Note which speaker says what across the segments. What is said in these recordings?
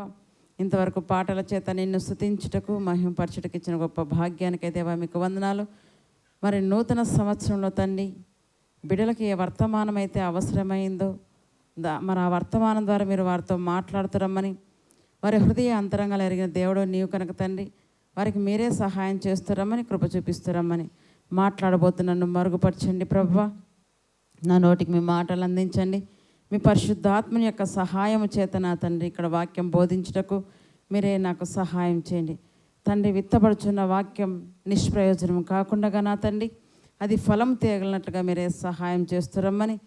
Speaker 1: ప్రభా. ఇంతవరకు పాటల చేత నిన్ను స్తుతించుటకు మహిమపరచుటకు ఇచ్చిన గొప్ప భాగ్యానికైతే దేవా మీకు వందనాలు. మరి నూతన సంవత్సరంలో తండ్రి బిడ్డలకి ఏ వర్తమానం అయితే అవసరమైందో మరి ఆ వర్తమానం ద్వారా మీరు వారితో మాట్లాడుతురమ్మని, వారి హృదయ అంతరంగాలు ఎరిగిన దేవుడు నీవు కనుక తండ్రి వారికి మీరే సహాయం చేస్తురమ్మని, కృప చూపిస్తురమ్మని, మాట్లాడబోతున్నన్ను మరుగుపరచండి ప్రభువా. నా నోటికి మీ మాటలు అందించండి. మీ పరిశుద్ధాత్మని యొక్క సహాయం చేత నా తండ్రి ఇక్కడ వాక్యం బోధించుటకు మీరే నాకు సహాయం చేయండి తండ్రి. విత్తబడుచున్న వాక్యం నిష్ప్రయోజనం కాకుండా నా తండ్రి అది ఫలం తేగలినట్లుగా మీరే సహాయం చేస్తురమ్మని,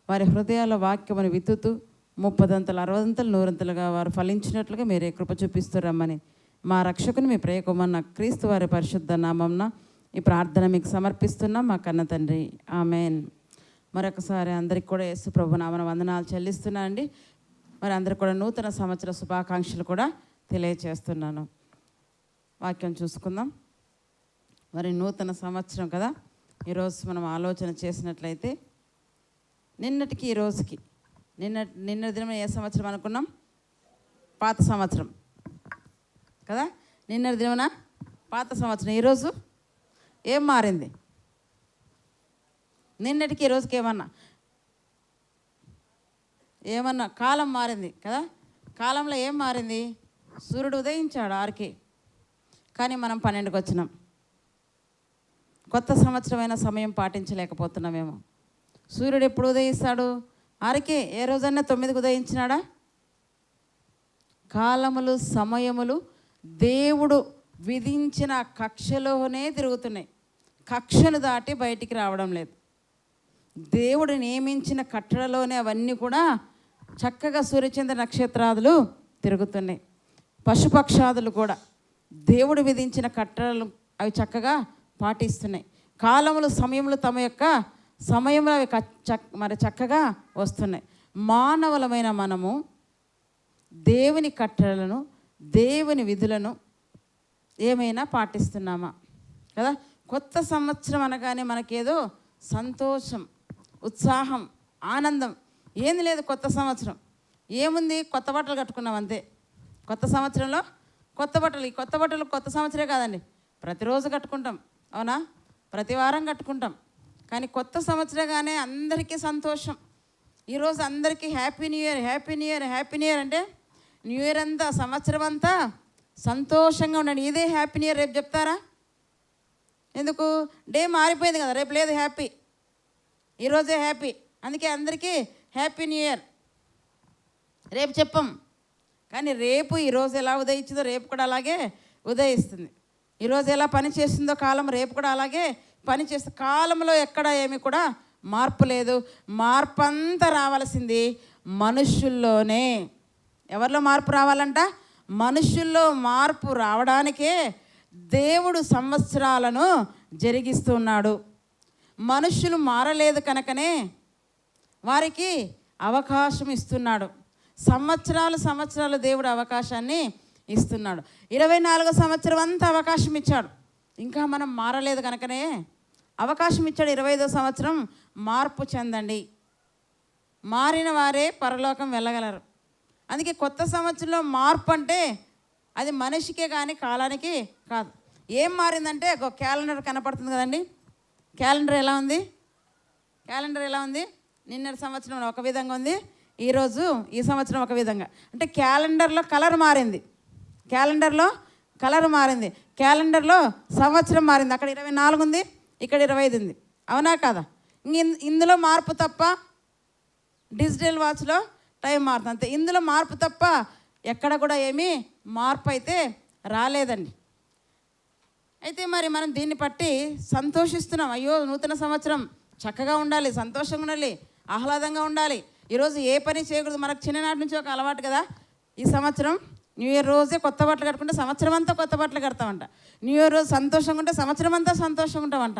Speaker 1: వారి హృదయాల వాక్యమును విత్తుతూ 30 60 100 వారు ఫలించినట్లుగా మీరే కృప చూపిస్తురమ్మని, మా రక్షకుని మీ ప్రియకుమారుని క్రీస్తు వారి పరిశుద్ధ నామంన ఈ ప్రార్థన మీకు సమర్పిస్తున్నాం మా కన్న తండ్రి, ఆమెన్. మరొకసారి అందరికి కూడా యేసు ప్రభు నామన వందనాలు చెల్లిస్తున్నాను అండి. మరి అందరికి కూడా నూతన సంవత్సర శుభాకాంక్షలు కూడా తెలియచేస్తున్నాను. వాక్యం చూసుకుందాం. మరి నూతన సంవత్సరం కదా, ఈరోజు మనం ఆలోచన చేసినట్లయితే నిన్నటికి ఈ రోజుకి నిన్న దినం ఏ సంవత్సరం అనుకున్నాం? పాత సంవత్సరం కదా. నిన్న దినమున పాత సంవత్సరం. ఈరోజు ఏం మారింది? నిన్నటికి ఈ రోజుకి ఏమన్నా కాలం మారింది కదా. కాలంలో ఏం మారింది? సూర్యుడు ఉదయించాడు 6కి, కానీ మనం 12కి వచ్చినాం. కొత్త సంవత్సరమైన సమయం పాటించలేకపోతున్నామేమో. సూర్యుడు ఎప్పుడు ఉదయిస్తాడు? 6కే. ఏ రోజన్నా 9కి ఉదయించినాడా? కాలములు సమయములు దేవుడు విధించిన కక్షలోనే తిరుగుతున్నాయి. కక్షను దాటి బయటికి రావడం లేదు. దేవుడు నియమించిన కట్టడలోనే అవన్నీ కూడా చక్కగా సూర్యచంద్ర నక్షత్రాదులు తిరుగుతున్నాయి. పశుపక్షాదులు కూడా దేవుడు విధించిన కట్టడలు అవి చక్కగా పాటిస్తున్నాయి. కాలములు సమయములు తమ యొక్క సమయంలో అవి మరి చక్కగా వస్తున్నాయి. మానవులమైన మనము దేవుని కట్టడలను దేవుని విధులను ఏమైనా పాటిస్తున్నామా కదా. కొత్త సంవత్సరం అనగానే మనకేదో సంతోషం, ఉత్సాహం, ఆనందం ఏంది లేదు. కొత్త సంవత్సరం ఏముంది? కొత్త బట్టలు కట్టుకున్నాం అంతే. కొత్త సంవత్సరంలో కొత్త బట్టలు. ఈ కొత్త బట్టలు కొత్త సంవత్సరే కాదండి, ప్రతిరోజు కట్టుకుంటాం, అవునా? ప్రతి వారం కట్టుకుంటాం. కానీ కొత్త సంవత్సరంగానే అందరికీ సంతోషం. ఈరోజు అందరికీ happy new year, happy new year, happy new year అంటే న్యూ ఇయర్ అంతా సంవత్సరం అంతా సంతోషంగా ఉండండి. ఇదే హ్యాపీ న్యూ ఇయర్ రేపు చెప్తారా? ఎందుకు? డే మారిపోయింది కదా, రేపు లేదు హ్యాపీ, ఈరోజే హ్యాపీ. అందుకే అందరికీ హ్యాపీ న్యూ ఇయర్ రేపు చెప్పం. కానీ రేపు ఈరోజు ఎలా ఉదయించిందో రేపు కూడా అలాగే ఉదయిస్తుంది. ఈరోజు ఎలా పని చేస్తుందో కాలం రేపు కూడా అలాగే పని చేస్తుంది. కాలంలో ఎక్కడ ఏమి కూడా మార్పు లేదు. మార్పు అంతా రావాల్సింది మనుషుల్లోనే. ఎవరిలో మార్పు రావాలంట? మనుషుల్లో మార్పు రావడానికే దేవుడు సంవత్సరాలను జరిగిస్తున్నాడు. మనుషులు మారలేదు కనుకనే వారికి అవకాశం ఇస్తున్నాడు. సంవత్సరాలు దేవుడు అవకాశాన్ని ఇస్తున్నాడు. 24వ సంవత్సరం అంతా అవకాశం ఇచ్చాడు. ఇంకా మనం మారలేదు కనుకనే అవకాశం ఇచ్చాడు. 25వ సంవత్సరం మార్పు చెందండి, మారిన వారే పరలోకం వెళ్ళగలరు. అందుకే కొత్త సంవత్సరంలో మార్పు అంటే అది మనిషికే కానీ కాలానికి కాదు. ఏం మారిందంటే ఒక క్యాలెండర్ కనపడుతుంది కదండి. క్యాలెండర్ ఎలా ఉంది? క్యాలెండర్ ఎలా ఉంది? నిన్నటి సంవత్సరం ఒక విధంగా ఉంది, ఈ సంవత్సరం ఒక విధంగా. అంటే క్యాలెండర్లో కలర్ మారింది, క్యాలెండర్లో కలర్ మారింది, క్యాలెండర్లో సంవత్సరం మారింది. అక్కడ 24 ఉంది, ఇక్కడ 25 ఉంది, అవునా కాదా? ఇందులో మార్పు తప్ప డిజిటల్ వాచ్లో టైం మారుతుంది అంతే. ఇందులో మార్పు తప్ప ఎక్కడ కూడా ఏమీ మార్పు అయితే రాలేదండి. అయితే మరి మనం దీన్ని బట్టి సంతోషిస్తున్నాం. అయ్యో నూతన సంవత్సరం చక్కగా ఉండాలి, సంతోషంగా ఉండాలి, ఆహ్లాదంగా ఉండాలి. ఈరోజు ఏ పని చేయకూడదు. మనకు చిన్ననాటి నుంచి ఒక అలవాటు కదా, ఈ సంవత్సరం న్యూ ఇయర్ రోజే కొత్త బట్టలు కట్టుకుంటే సంవత్సరం అంతా కొత్త బట్టలు కడతామంట. న్యూ ఇయర్ రోజు సంతోషంగా ఉంటే సంవత్సరం అంతా సంతోషంగా ఉంటామంట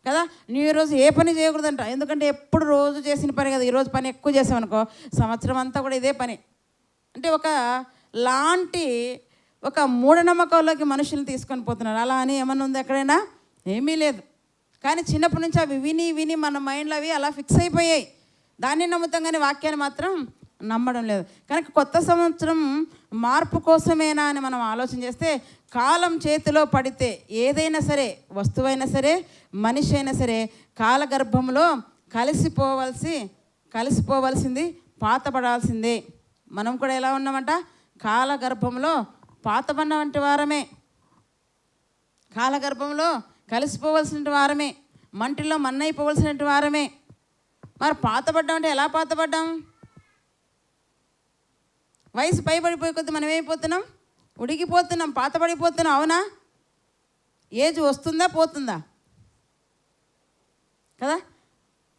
Speaker 1: కదా. న్యూ ఇయర్ రోజు ఏ పని చేయకూడదంట, ఎందుకంటే ఎప్పుడు రోజు చేసిన పని కదా. ఈరోజు పని ఎక్కువ చేసామనుకో సంవత్సరం అంతా కూడా ఇదే పని. అంటే ఒక మూఢనమ్మకంలోకి మనుషులను తీసుకొని పోతున్నారు. అలా అని ఏమన్నా ఉంది ఎక్కడైనా? ఏమీ లేదు. కానీ చిన్నప్పటి నుంచి అవి విని మన మైండ్లో అవి అలా ఫిక్స్ అయిపోయాయి. దాన్ని నమ్ముతాం కానీ వాక్యాన్ని మాత్రం నమ్మడం లేదు. కనుక కొత్త సంవత్సరం మార్పు కోసమేనా అని మనం ఆలోచన చేస్తే, కాలం చేతిలో పడితే ఏదైనా సరే, వస్తువైనా సరే, మనిషి అయినా సరే కాలగర్భంలో కలిసిపోవలసింది, పాతపడాల్సిందే. మనం కూడా ఎలా ఉన్నామంట? కాలగర్భంలో పాతబడిన వంటి వారమే, కాలగర్భంలో కలిసిపోవలసిన వారమే, మంటిలో మన్నైపోవలసిన వారమే. మరి పాతపడ్డాం అంటే ఎలా పాతపడ్డాం? వయసు పైబడిపోయే కొద్ది మనం ఏమైపోతున్నాం? ఉడికిపోతున్నాం, పాతపడిపోతున్నాం. అవునా? ఏజ్ వస్తుందా పోతుందా కదా?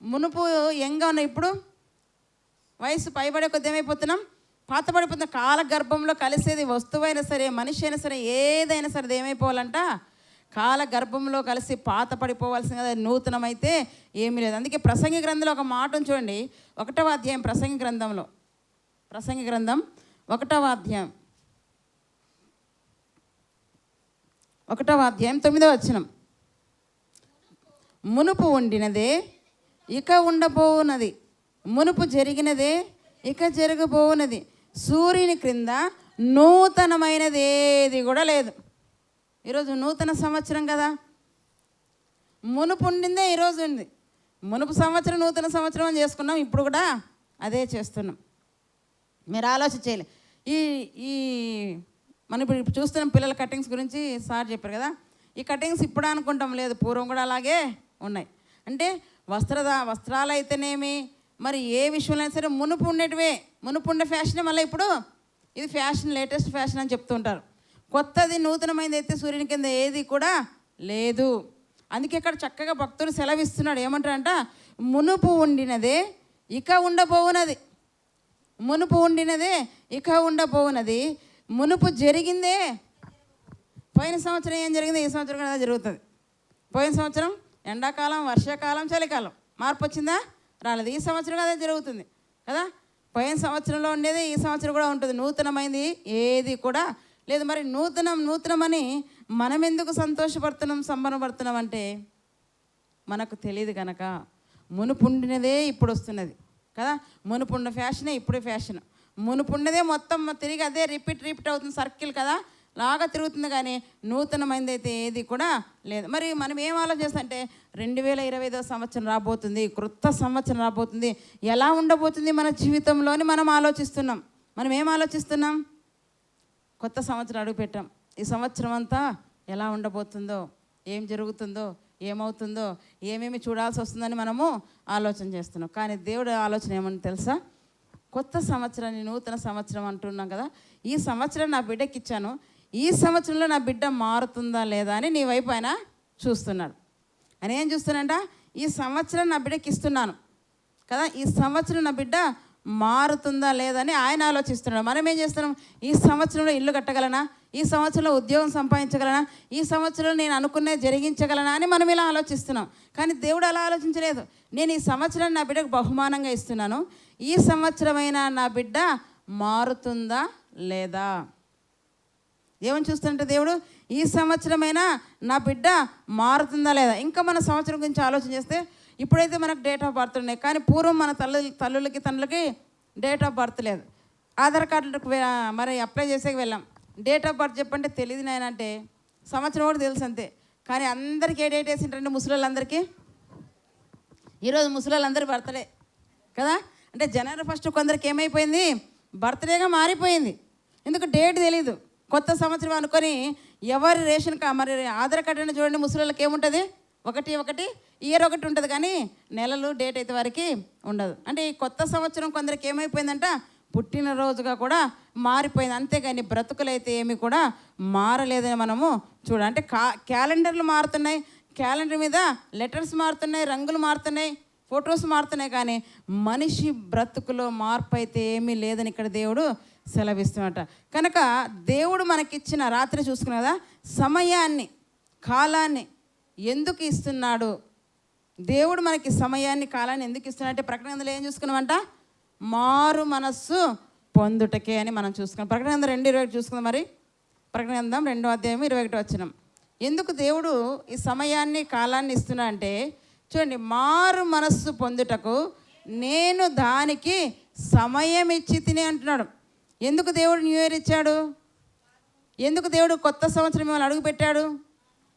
Speaker 1: మునుపు యంగా ఉన్న ఇప్పుడు వయసు పైబడే కొద్ది ఏమైపోతున్నాం? పాతపడిపోతున్నాం. కాలగర్భంలో కలిసేది వస్తువైనా సరే, మనిషి అయినా సరే, ఏదైనా సరే ఏమైపోవాలంట? కాలగర్భంలో కలిసి పాత పడిపోవాల్సింది కదా, నూతనమైతే ఏమీ లేదు. అందుకే ప్రసంగి గ్రంథంలో ఒక మాట చూడండి, 1వ అధ్యాయం, ప్రసంగి గ్రంథం 1వ అధ్యాయం 9వ వచనం. మునుపు ఉండినదే ఇక ఉండబోవున్నది, మునుపు జరిగినదే ఇక జరగబోవున్నది, సూర్యుని క్రింద నూతనమైనది ఏది కూడా లేదు. ఈరోజు నూతన సంవత్సరం కదా, మునుపు ఉండిందే ఈరోజు ఉంది. మునుపు సంవత్సరం నూతన సంవత్సరం అని చేసుకున్నాం, ఇప్పుడు కూడా అదే చేస్తున్నాం. మీరు ఆలోచన చేయలే. ఈ మనం ఇప్పుడు చూస్తున్నాం పిల్లల కటింగ్స్ గురించి సార్ చెప్పారు కదా. ఈ కటింగ్స్ ఇప్పుడు అనుకుంటాం, లేదు పూర్వం కూడా అలాగే ఉన్నాయి. అంటే వస్త్రాలు అయితేనేమి, మరి ఏ విషయంలో అయినా సరే మునుపు ఉండేటివే, మునుపు ఉండే ఫ్యాషనే మళ్ళీ ఇప్పుడు ఇది ఫ్యాషన్, లేటెస్ట్ ఫ్యాషన్ అని చెప్తుంటారు. కొత్తది నూతనమైనది అయితే సూర్యుని కింద ఏది కూడా లేదు. అందుకే ఇక్కడ చక్కగా భక్తుడు సెలవిస్తున్నాడు. ఏమంటారంట? మునుపు ఉండినదే ఇక ఉండబోవునది, మునుపు ఉండినదే ఇక ఉండబోవునది, మునుపు జరిగిందే. పోయిన సంవత్సరం ఏం జరిగింది, ఈ సంవత్సరం కూడా జరుగుతుంది. పోయిన సంవత్సరం ఎండాకాలం, వర్షాకాలం, చలికాలం, మార్పు వచ్చిందా? రాలేదు. ఈ సంవత్సరం అదే జరుగుతుంది కదా. పోయిన సంవత్సరంలో ఉండేది ఈ సంవత్సరం కూడా ఉంటుంది. నూతనమైంది ఏది కూడా లేదు. మరి నూతనమని మనం ఎందుకు సంతోషపడుతున్నాం, సంబరపడుతున్నాం అంటే మనకు తెలియదు కనుక. మునుపుండినదే ఇప్పుడు వస్తున్నది కదా. మునుపున్న ఫ్యాషనే ఇప్పుడు ఫ్యాషన్. మునుపున్నదే మొత్తం తిరిగి అదే రిపీట్ అవుతుంది, సర్కిల్ కదా, లాగా తిరుగుతుంది. కానీ నూతనమైంది అయితే ఏది కూడా లేదు. మరి మనం ఏం ఆలోచిస్తామంటే 2025వ సంవత్సరం రాబోతుంది, క్రొత్త సంవత్సరం రాబోతుంది, ఎలా ఉండబోతుంది మన జీవితంలో అని మనం ఆలోచిస్తున్నాం. మనం ఏం ఆలోచిస్తున్నాం? కొత్త సంవత్సరం అడుగుపెట్టాం, ఈ సంవత్సరం అంతా ఎలా ఉండబోతుందో, ఏం జరుగుతుందో, ఏమవుతుందో, ఏమేమి చూడాల్సి వస్తుందని మనము ఆలోచన చేస్తున్నాం. కానీ దేవుడు ఆలోచన ఏమని తెలుసా? కొత్త సంవత్సరాన్ని నూతన సంవత్సరం అంటున్నాం కదా, ఈ సంవత్సరం నా బిడ్డకి ఇచ్చాను, ఈ సంవత్సరంలో నా బిడ్డ మారుతుందా లేదా అని నీ వైపు ఆయన చూస్తున్నాడు. ఆయన ఏం చూస్తున్నాడంట? ఈ సంవత్సరం నా బిడ్డకి ఇస్తున్నాను కదా, ఈ సంవత్సరం నా బిడ్డ మారుతుందా లేదని ఆయన ఆలోచిస్తున్నాడు. మనం ఏం చేస్తున్నాం? ఈ సంవత్సరంలో ఇల్లు కట్టగలనా, ఈ సంవత్సరంలో ఉద్యోగం సంపాదించగలనా, ఈ సంవత్సరంలో నేను అనుకునే జరిగించగలనా అని మనం ఇలా ఆలోచిస్తున్నాం. కానీ దేవుడు అలా ఆలోచించలేదు. నేను ఈ సంవత్సరం నా బిడ్డకు బహుమానంగా ఇస్తున్నాను, ఈ సంవత్సరమైనా నా బిడ్డ మారుతుందా లేదా. ఏమని చూస్తుంటే దేవుడు, ఈ సంవత్సరమైనా నా బిడ్డ మారుతుందా లేదా. ఇంకా మన సంవత్సరం గురించి ఆలోచన చేస్తే, ఇప్పుడైతే మనకు డేట్ ఆఫ్ బర్త్ ఉన్నాయి, కానీ పూర్వం మన తల్లులకి తండ్రులకి డేట్ ఆఫ్ బర్త్ లేదు. ఆధార్ కార్డులకు మరి అప్లై చేసేకి వెళ్ళాం, డేట్ ఆఫ్ బర్త్ చెప్పంటే తెలియదు నాయన అంటే, సంవత్సరం కూడా తెలుసు అంతే. కానీ అందరికీ ఏ డేట్ వేసింటారంటే ముసలోళ్ళందరికీ ఈరోజు ముసలోళ్ళందరూ బర్త్డే కదా. అంటే జనవరి 1 కొందరికి ఏమైపోయింది, బర్త్డేగా మారిపోయింది. ఎందుకు డేట్ తెలీదు. కొత్త సంవత్సరం అనుకొని ఎవరి రేషన్ మరి ఆధార్ కార్డు అని చూడండి, ముసలిళ్ళకి ఏముంటుంది, 1 ఇయర్ 1 ఉంటుంది, కానీ నెలలు డేట్ అయితే వారికి ఉండదు. అంటే ఈ కొత్త సంవత్సరం కొందరికి ఏమైపోయిందంట, పుట్టినరోజుగా కూడా మారిపోయింది. అంతేగాని బ్రతుకులైతే ఏమి కూడా మారలేదని మనము చూడాలి. అంటే క్యాలెండర్లు మారుతున్నాయి, క్యాలెండర్ మీద లెటర్స్ మారుతున్నాయి, రంగులు మారుతున్నాయి, ఫొటోస్ మారుతున్నాయి, కానీ మనిషి బ్రతుకులో మార్పు అయితే ఏమీ లేదని ఇక్కడ దేవుడు సెలవిస్తున్నట. కనుక దేవుడు మనకిచ్చిన రాత్రి చూసుకున్న కదా సమయాన్ని, కాలాన్ని ఎందుకు ఇస్తున్నాడు? దేవుడు మనకి సమయాన్ని, కాలాన్ని ఎందుకు ఇస్తున్నాడు అంటే ప్రకటన గ్రంథంలో ఏం చూసుకున్నామంట, మారు మనస్సు పొందుటకే అని మనం చూసుకున్నాం. ప్రకటన గ్రంథం 2:21 చూసుకుందాం. మరి ప్రకటన గ్రంథం 2వ అధ్యాయం 21వ వచనం. ఎందుకు దేవుడు ఈ సమయాన్ని, కాలాన్ని ఇస్తున్నా అంటే చూడండి, మారు మనస్సు పొందుటకు నేను దానికి సమయం ఇచ్చి తిని అంటున్నాడు. ఎందుకు దేవుడు న్యూ ఇయర్ ఇచ్చాడు? ఎందుకు దేవుడు కొత్త సంవత్సరం మిమ్మల్ని అడుగుపెట్టాడు?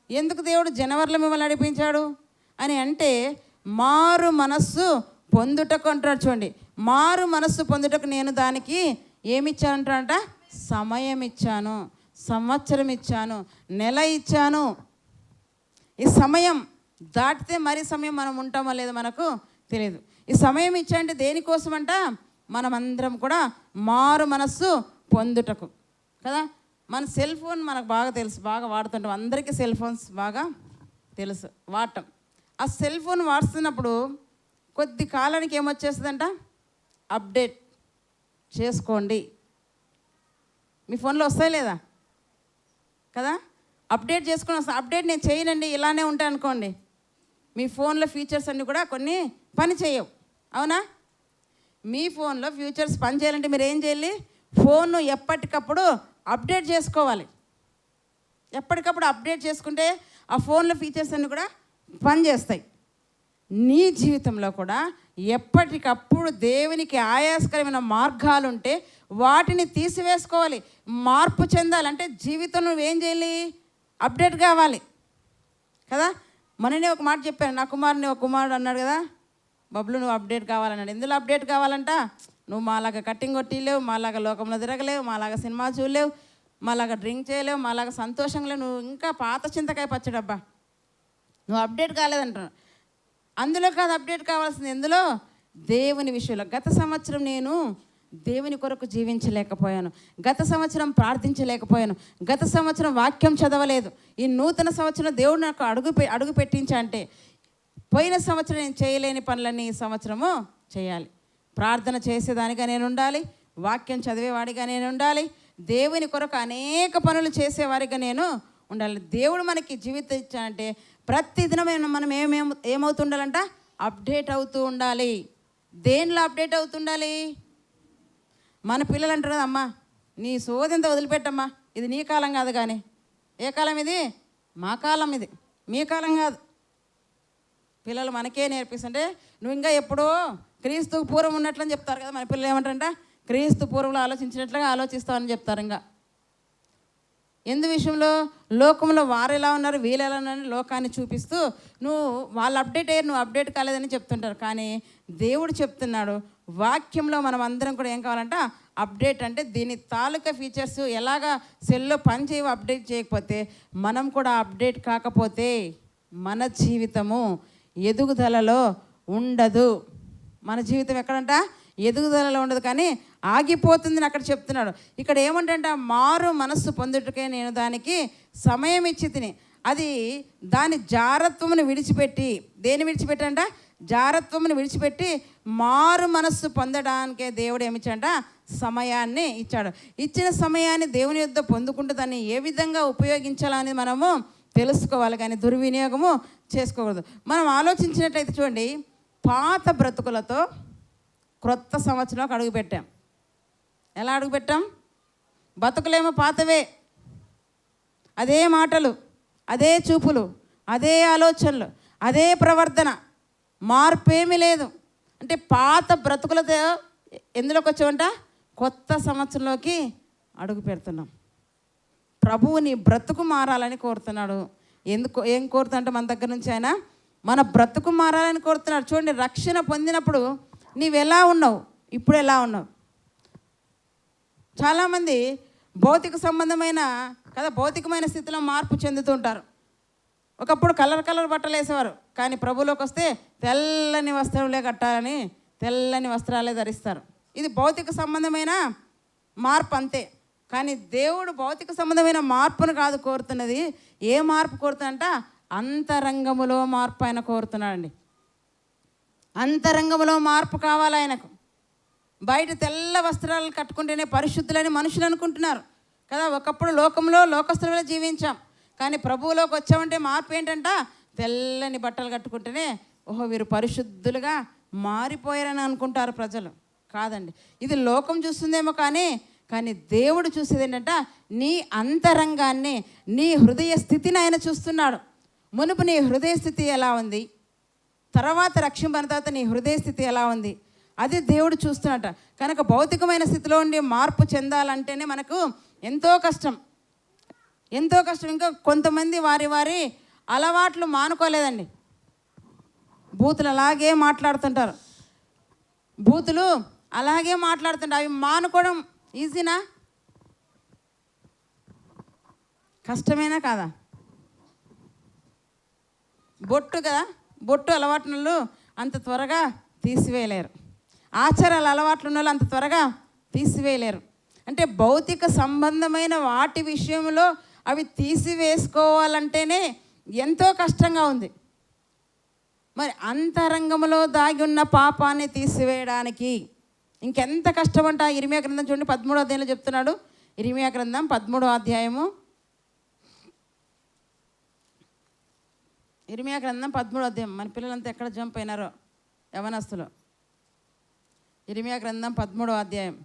Speaker 1: ఎందుకు దేవుడు జనవరిలో మిమ్మల్ని నడిపించాడు అని అంటే, మారు మనస్సు పొందుటకు అంటాడు. చూడండి, మారు మనస్సు పొందుటకు నేను దానికి ఏమిచ్చానంటాడంట? సమయం ఇచ్చాను, సంవత్సరం ఇచ్చాను, నెల ఇచ్చాను. ఈ సమయం దాటితే మరి సమయం మనం ఉంటామో లేదో మనకు తెలియదు. ఈ సమయం ఇచ్చాయంటే దేనికోసమంట? మనమందరం కూడా మారు మనస్సు పొందుటకు కదా. మన సెల్ ఫోన్ మనకు బాగా తెలుసు, బాగా వాడుతుంటాం. అందరికీ సెల్ ఫోన్స్ బాగా తెలుసు వాడటం. ఆ సెల్ ఫోన్ వాడుతున్నప్పుడు కొద్ది కాలానికి ఏమొచ్చేస్తుందంట? అప్డేట్ చేసుకోండి. మీ ఫోన్లో వస్తాయి లేదా కదా? అప్డేట్ చేసుకుని వస్తా. అప్డేట్ నేను చేయనండి, ఇలానే ఉంటాను అనుకోండి, మీ ఫోన్లో ఫీచర్స్ అన్నీ కూడా కొన్ని పని చేయవు. అవునా? మీ ఫోన్లో ఫీచర్స్ పని చేయాలంటే మీరు ఏం చేయాలి? ఫోన్ను ఎప్పటికప్పుడు అప్డేట్ చేసుకోవాలి. ఎప్పటికప్పుడు అప్డేట్ చేసుకుంటే ఆ ఫోన్లో ఫీచర్స్ అన్నీ కూడా పనిచేస్తాయి. నీ జీవితంలో కూడా ఎప్పటికప్పుడు దేవునికి ఆయాసకరమైన మార్గాలు ఉంటే వాటిని తీసివేసుకోవాలి. మార్పు చెందాలంటే జీవితంలో నువ్వేం చేయాలి? అప్డేట్ కావాలి కదా. మొన్ననే ఒక మాట చెప్పాను, నా కుమారుని ఒక కుమారుడు అన్నాడు కదా, బబ్లు నువ్వు అప్డేట్ కావాలన్నాడు. ఎందులో అప్డేట్ కావాలంట? నువ్వు మాలాగా కట్టింగ్ కొట్టిలేవు, మాలాగా లోకంలో తిరగలేవు, మాలాగా సినిమా చూడలేవు, మాలాగా డ్రింక్ చేయలేవు, మాలాగా సంతోషంగా లేవు, నువ్వు ఇంకా పాత చింతకాయ పచ్చడబ్బా, నువ్వు అప్డేట్ కాలేదంటున్నావు. అందులో కాదు అప్డేట్ కావాల్సింది, ఎందులో? దేవుని విషయంలో. గత సంవత్సరం నేను దేవుని కొరకు జీవించలేకపోయాను, గత సంవత్సరం ప్రార్థించలేకపోయాను, గత సంవత్సరం వాక్యం చదవలేదు. ఈ నూతన సంవత్సరం దేవుడు నాకు అడుగు పెట్టించా అంటే, పోయిన సంవత్సరం నేను చేయలేని పనులన్నీ ఈ సంవత్సరము చేయాలి. ప్రార్థన చేసేదానిగా నేను ఉండాలి, వాక్యం చదివేవాడిగా నేను ఉండాలి, దేవుని కొరకు అనేక పనులు చేసేవారిగా నేను ఉండాలి. దేవుడు మనకి జీవితం ఇచ్చానంటే ప్రతిదినం మనం ఏమవుతుండాలంట? అప్డేట్ అవుతూ ఉండాలి. దేనిలో అప్డేట్ అవుతుండాలి? మన పిల్లలు అంటారు కదా, అమ్మా నీ సోదంతా వదిలిపెట్టమ్మా, ఇది నీ కాలం కాదు. కానీ ఏ కాలం ఇది? మా కాలం, ఇది మీ కాలం కాదు. పిల్లలు మనకే నేర్పిస్తుంటే నువ్వు ఇంకా ఎప్పుడో క్రీస్తు పూర్వం ఉన్నట్లని చెప్తారు కదా. మన పిల్లలు ఏమంటారంట? క్రీస్తు పూర్వంలో ఆలోచించినట్లుగా ఆలోచిస్తామని చెప్తారు. ఇంకా ఎందు విషయంలో? లోకంలో వారు ఎలా ఉన్నారు, వీళ్ళు ఎలా ఉన్నారని లోకాన్ని చూపిస్తూ నువ్వు వాళ్ళు అప్డేట్ అయ్యారు, నువ్వు అప్డేట్ కాలేదని చెప్తుంటారు. కానీ దేవుడు చెప్తున్నాడు, వాక్యంలో మనం అందరం కూడా ఏం కావాలంట? అప్డేట్. అంటే దీని తాలూకా ఫీచర్స్ ఎలాగా సెల్లో పని చేయవు అప్డేట్ చేయకపోతే, మనం కూడా అప్డేట్ కాకపోతే మన జీవితము ఎదుగుదలలో ఉండదు. మన జీవితం ఎక్కడంట? ఎదుగుదలలో ఉండదు, కానీ ఆగిపోతుందని అక్కడ చెప్తున్నాడు. ఇక్కడ ఏమంటే మారు మనస్సు పొందుటకే నేను దానికి సమయం ఇచ్చి తిని, అది దాని జారత్వమును విడిచిపెట్టి, దేని విడిచిపెట్టంట? జారత్వమును విడిచిపెట్టి మారు మనస్సు పొందడానికే దేవుడు ఏమిచ్చాడంట? సమయాన్ని ఇచ్చాడు. ఇచ్చిన సమయాన్ని దేవుని యొద్ద పొందుకుంటూ దాన్ని ఏ విధంగా ఉపయోగించాలని మనము తెలుసుకోవాలి, కానీ దుర్వినియోగము చేసుకోకూడదు. మనం ఆలోచించినట్లయితే చూడండి, పాత బ్రతుకులతో క్రొత్త సంవత్సరంలోకి అడుగుపెట్టాం. ఎలా అడుగుపెట్టాం? బతుకులేమో పాతవే, అదే మాటలు, అదే చూపులు, అదే ఆలోచనలు, అదే ప్రవర్తన, మార్పేమీ లేదు. అంటే పాత బ్రతుకులతో ఎందులోకి వచ్చామంట? కొత్త సంవత్సరంలోకి అడుగు పెడుతున్నాం. ప్రభువు నీ బ్రతుకు మారాలని కోరుతున్నాడు. ఏం కోరుతుంటే మన దగ్గర నుంచి ఆయన మన బ్రతుకు మారాలని కోరుతున్నాడు. చూడండి, రక్షణ పొందినప్పుడు నీవెలా ఉన్నావు, ఇప్పుడు ఎలా ఉన్నావు? చాలామంది భౌతిక సంబంధమైన కదా, భౌతికమైన స్థితిలో మార్పు చెందుతుంటారు. ఒకప్పుడు కలర్ బట్టలు వేసేవారు, కానీ ప్రభువులోకి వస్తే తెల్లని వస్త్రాలే కట్టాలని తెల్లని వస్త్రాలే ధరిస్తారు. ఇది భౌతిక సంబంధమైన మార్పు అంతే. కానీ దేవుడు భౌతిక సంబంధమైన మార్పును కాదు కోరుతున్నది. ఏ మార్పు కోరుతుందంట? అంతరంగములో మార్పు ఆయన కోరుతున్నాడండి. అంతరంగములో మార్పు కావాలి ఆయనకు. బయట తెల్ల వస్త్రాలు కట్టుకుంటేనే పరిశుద్ధులని మనుషులు అనుకుంటున్నారు కదా. ఒకప్పుడు లోకంలో లోకస్తులుగా జీవించాం, కానీ ప్రభువులోకి వచ్చామంటే మార్పు ఏంటంట? తెల్లని బట్టలు కట్టుకుంటేనే ఓహో వీరు పరిశుద్ధులుగా మారిపోయారని అనుకుంటారు ప్రజలు. కాదండి, ఇది లోకం చూస్తుందేమో, కానీ దేవుడు చూసేది ఏంటంట? నీ అంతరంగాన్ని, నీ హృదయ స్థితిని ఆయన చూస్తున్నాడు. మునుపు నీ హృదయ స్థితి ఎలా ఉంది, తర్వాత రక్షింపడిన తర్వాత నీ హృదయ స్థితి ఎలా ఉంది, అది దేవుడు చూస్తున్నట. కనుక భౌతికమైన స్థితిలో ఉండి మార్పు చెందాలంటేనే మనకు ఎంతో కష్టం. ఇంకా కొంతమంది వారి అలవాట్లు మానుకోలేదండి. బూతులు అలాగే మాట్లాడుతుంటారు. అవి మానుకోవడం ఈజీనా, కష్టమేనా కాదా? బొట్టు అలవాట్లు అంత త్వరగా తీసివేయలేరు. ఆచారాల అలవాట్లు ఉన్న వాళ్ళు అంత త్వరగా తీసివేయలేరు. అంటే భౌతిక సంబంధమైన వాటి విషయంలో అవి తీసివేసుకోవాలంటేనే ఎంతో కష్టంగా ఉంది. మరి అంతరంగంలో దాగి ఉన్న పాపాన్ని తీసివేయడానికి ఇంకెంత కష్టమంట. ఇర్మియా గ్రంథం చూడండి, 13వ అధ్యాయంలో చెప్తున్నాడు. ఇర్మియా గ్రంథం 13వ అధ్యాయము, ఇర్మియా గ్రంథం 13వ అధ్యాయం. మన పిల్లలంతా ఎక్కడ జంప్ అయినారో యవనస్తులు. ఇర్మియా గ్రంథం 13వ అధ్యాయం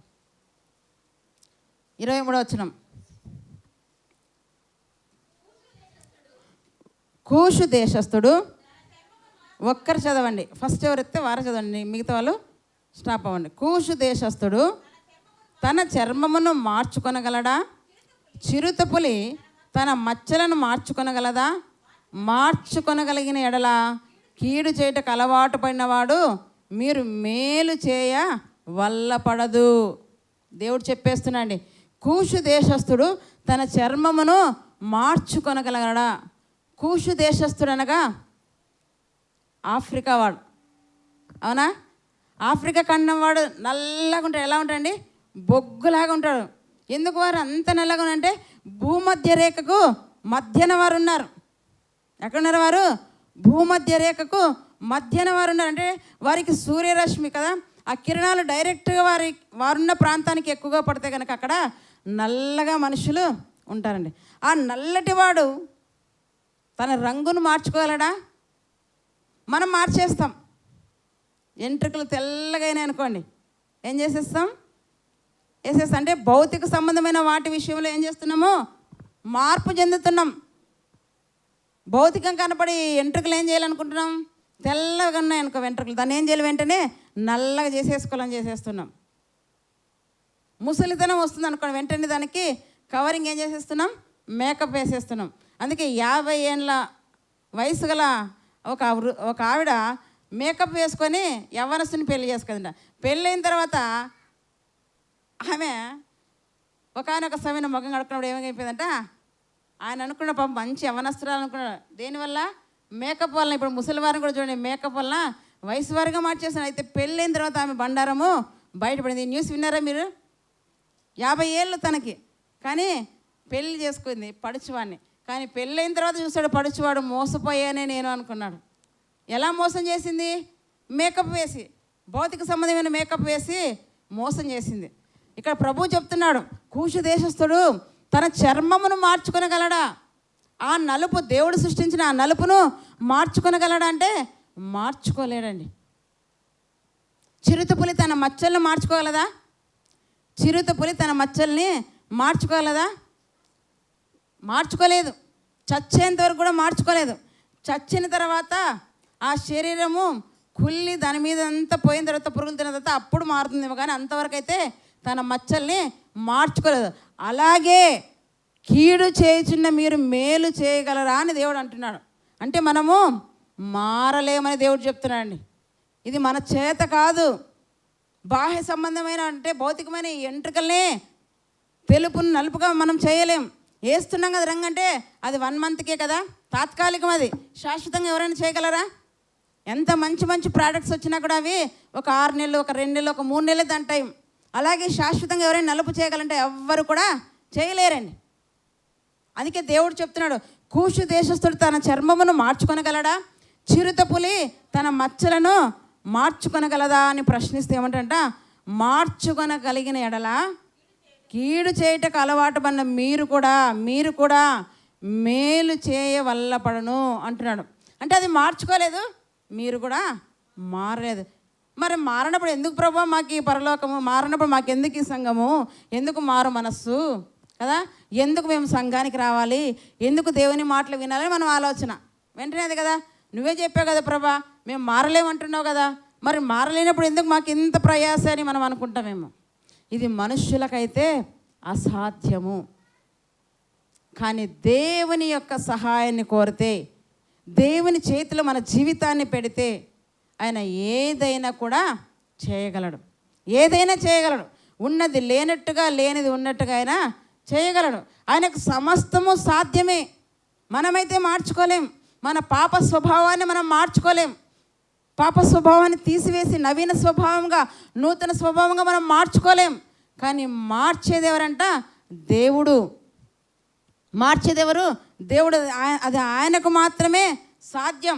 Speaker 1: 23వ వచనం. కూషు దేశస్థుడు, ఒక్కరు చదవండి, ఫస్ట్ ఎవరైతే వారు చదవండి, మిగతా వాళ్ళు స్టాప్ అవ్వండి. కూషు దేశస్థుడు తన చర్మమును మార్చుకొనగలడా? చిరుతపులి తన మచ్చలను మార్చుకొనగలదా? మార్చుకొనగలిగిన ఎడల కీడు చేయటకు అలవాటు పడినవాడు మీరు మేలు చేయ వల్లపడదు. దేవుడు చెప్పేస్తున్నాండి. కూషు దేశస్థుడు తన చర్మమును మార్చుకొనగలగడా? కూషు దేశస్థుడు అనగా ఆఫ్రికా వాడు, అవునా? ఆఫ్రికా ఖండం వాడు నల్లగా ఉంటాడు. ఎలా ఉంటాడండి? బొగ్గులాగా ఉంటాడు. ఎందుకు వారు అంత నల్లగా ఉన్నారంటే భూమధ్య రేఖకు మధ్యన వారు ఉన్నారు. ఎక్కడున్నారు వారు? భూమధ్య రేఖకు మధ్యన వారు ఉన్నారు. అంటే వారికి సూర్యరశ్మి కదా, ఆ కిరణాలు డైరెక్ట్గా వారున్న ప్రాంతానికి ఎక్కువగా పడితే కనుక అక్కడ నల్లగా మనుషులు ఉంటారండి. ఆ నల్లటి వాడు తన రంగును మార్చుకోగలడా? మనం మార్చేస్తాం. ఎంట్రుకలు తెల్లగా అయినాయి అనుకోండి, ఏం చేసేస్తాం? వేసేస్తాం. అంటే భౌతిక సంబంధమైన వాటి విషయంలో ఏం చేస్తున్నాము? మార్పు చెందుతున్నాం. భౌతికం కనపడి ఎంట్రుకలు ఏం చేయాలనుకుంటున్నాం? తెల్లగా ఉన్నాయి అనుకో వెంట్రుకలు, దాన్ని ఏం చేయాలి? వెంటనే నల్లగా చేసేసుకోవాలని చేసేస్తున్నాం. ముసలితనం వస్తుంది అనుకోండి, వెంటనే దానికి కవరింగ్ ఏం చేసేస్తున్నాం? మేకప్ వేసేస్తున్నాం. అందుకే 50 ఏళ్ళ వయసు గల ఒక ఆవిడ మేకప్ వేసుకొని యవ్వనస్తుని పెళ్లి చేసుకుందంట. పెళ్ళైన తర్వాత ఆమె ఒకనొక సమయంలో ముఖం కడుక్కున్నప్పుడు ఏమైపోయిందంట, ఆయన అనుకున్న పాపం మంచి యవ్వనస్తురాలు అనుకున్నాడు. దేనివల్ల? మేకప్ వల్ల. ఇప్పుడు ముసలివారిని కూడా చూడండి, మేకప్ వల్ల వయసు వారిగా మార్చేస్తున్నాడు. అయితే పెళ్ళైన తర్వాత ఆమె బండారము బయటపడింది. ఈ న్యూస్ విన్నారా మీరు? 50 ఏళ్ళు తనకి, కానీ పెళ్ళి చేసుకుంది పడుచువాడిని. కానీ పెళ్ళైన తర్వాత చూస్తాడు పడుచువాడు, మోసపోయానే నేను అనుకున్నాడు. ఎలా మోసం చేసింది? మేకప్ వేసి, భౌతిక సంబంధమైన మేకప్ వేసి మోసం చేసింది. ఇక్కడ ప్రభు చెప్తున్నాడు, కూషు దేశస్థుడు తన చర్మమును మార్చుకొనగలడా? ఆ నలుపు, దేవుడు సృష్టించిన ఆ నలుపును మార్చుకొనగలడా అంటే మార్చుకోలేడండి. చిరుతపులి తన మచ్చలను మార్చుకోగలదా? చిరుతపులి తన మచ్చల్ని మార్చుకోగలదా? మార్చుకోలేదు. చచ్చేంత వరకు కూడా మార్చుకోలేదు. చచ్చిన తర్వాత ఆ శరీరము కుళ్ళి దాని మీద అంతా పోయిన తర్వాత, పురుగులు తిన్న తర్వాత అప్పుడు మారుతుందేమో, కానీ అంతవరకు అయితే తన మచ్చల్ని మార్చుకోలేదు. అలాగే కీడు చేయుచున్న మీరు మేలు చేయగలరా అని దేవుడు అంటున్నాడు. అంటే మనము మారలేమని దేవుడు చెప్తున్నాడండి. ఇది మన చేత కాదు. బాహ్య సంబంధమైన అంటే భౌతికమైన ఎంట్రుకల్ని తెలుపును నలుపుగా మనం చేయలేం. వేస్తున్నాం కదా రంగు, అంటే అది 1 మంత్కే కదా, తాత్కాలికం. అది శాశ్వతంగా ఎవరైనా చేయగలరా? ఎంత మంచి మంచి ప్రోడక్ట్స్ వచ్చినా కూడా అవి ఒక 6 నెలలు, ఒక 2 నెలలు, ఒక 3 నెలలు దాని టైం. అలాగే శాశ్వతంగా ఎవరైనా నలుపు చేయగలంటే ఎవ్వరు కూడా చేయలేరండి. అందుకే దేవుడు చెప్తున్నాడు, కూషు దేశస్థుడు తన చర్మమును మార్చుకొనగలడా? చిరుతపులి తన మచ్చలను మార్చుకొనగలదా అని ప్రశ్నిస్తే ఏమంటంట, మార్చుకొనగలిగిన ఎడల కీడు చేయటకు అలవాటు పడిన మీరు కూడా మేలు చేయవల్లపడను అంటున్నాడు. అంటే అది మార్చుకోలేదు, మీరు కూడా మారలేదు. మరి మారినప్పుడు ఎందుకు ప్రభు మాకు ఈ పరలోకము, మారినప్పుడు మాకు ఎందుకు ఈ సంఘము, ఎందుకు మారు మనస్సు కదా, ఎందుకు మేము సంఘానికి రావాలి, ఎందుకు దేవుని మాటలు వినాలని మనం ఆలోచన. వెంటనే అది కదా, నువ్వే చెప్పావు కదా ప్రభా, మేము మారలేమంటున్నావు కదా, మరి మారలేనప్పుడు ఎందుకు మాకు ఇంత ప్రయాస అని మనం అనుకుంటామేమో. ఇది మనుష్యులకైతే అసాధ్యము. కానీ దేవుని యొక్క సహాయాన్ని కోరితే, దేవుని చేతిలో మన జీవితాన్ని పెడితే ఆయన ఏదైనా కూడా చేయగలడు. ఏదైనా చేయగలడు. ఉన్నది లేనట్టుగా, లేనిది ఉన్నట్టుగా ఆయన చేయగలడు. ఆయనకు సమస్తము సాధ్యమే. మనమైతే మార్చుకోలేం. మన పాప స్వభావాన్ని మనం మార్చుకోలేం. పాప స్వభావాన్ని తీసివేసి నవీన స్వభావంగా, నూతన స్వభావంగా మనం మార్చుకోలేం. కానీ మార్చేది ఎవరంట? దేవుడు. మార్చేది ఎవరు? దేవుడు. అది ఆయనకు మాత్రమే సాధ్యం.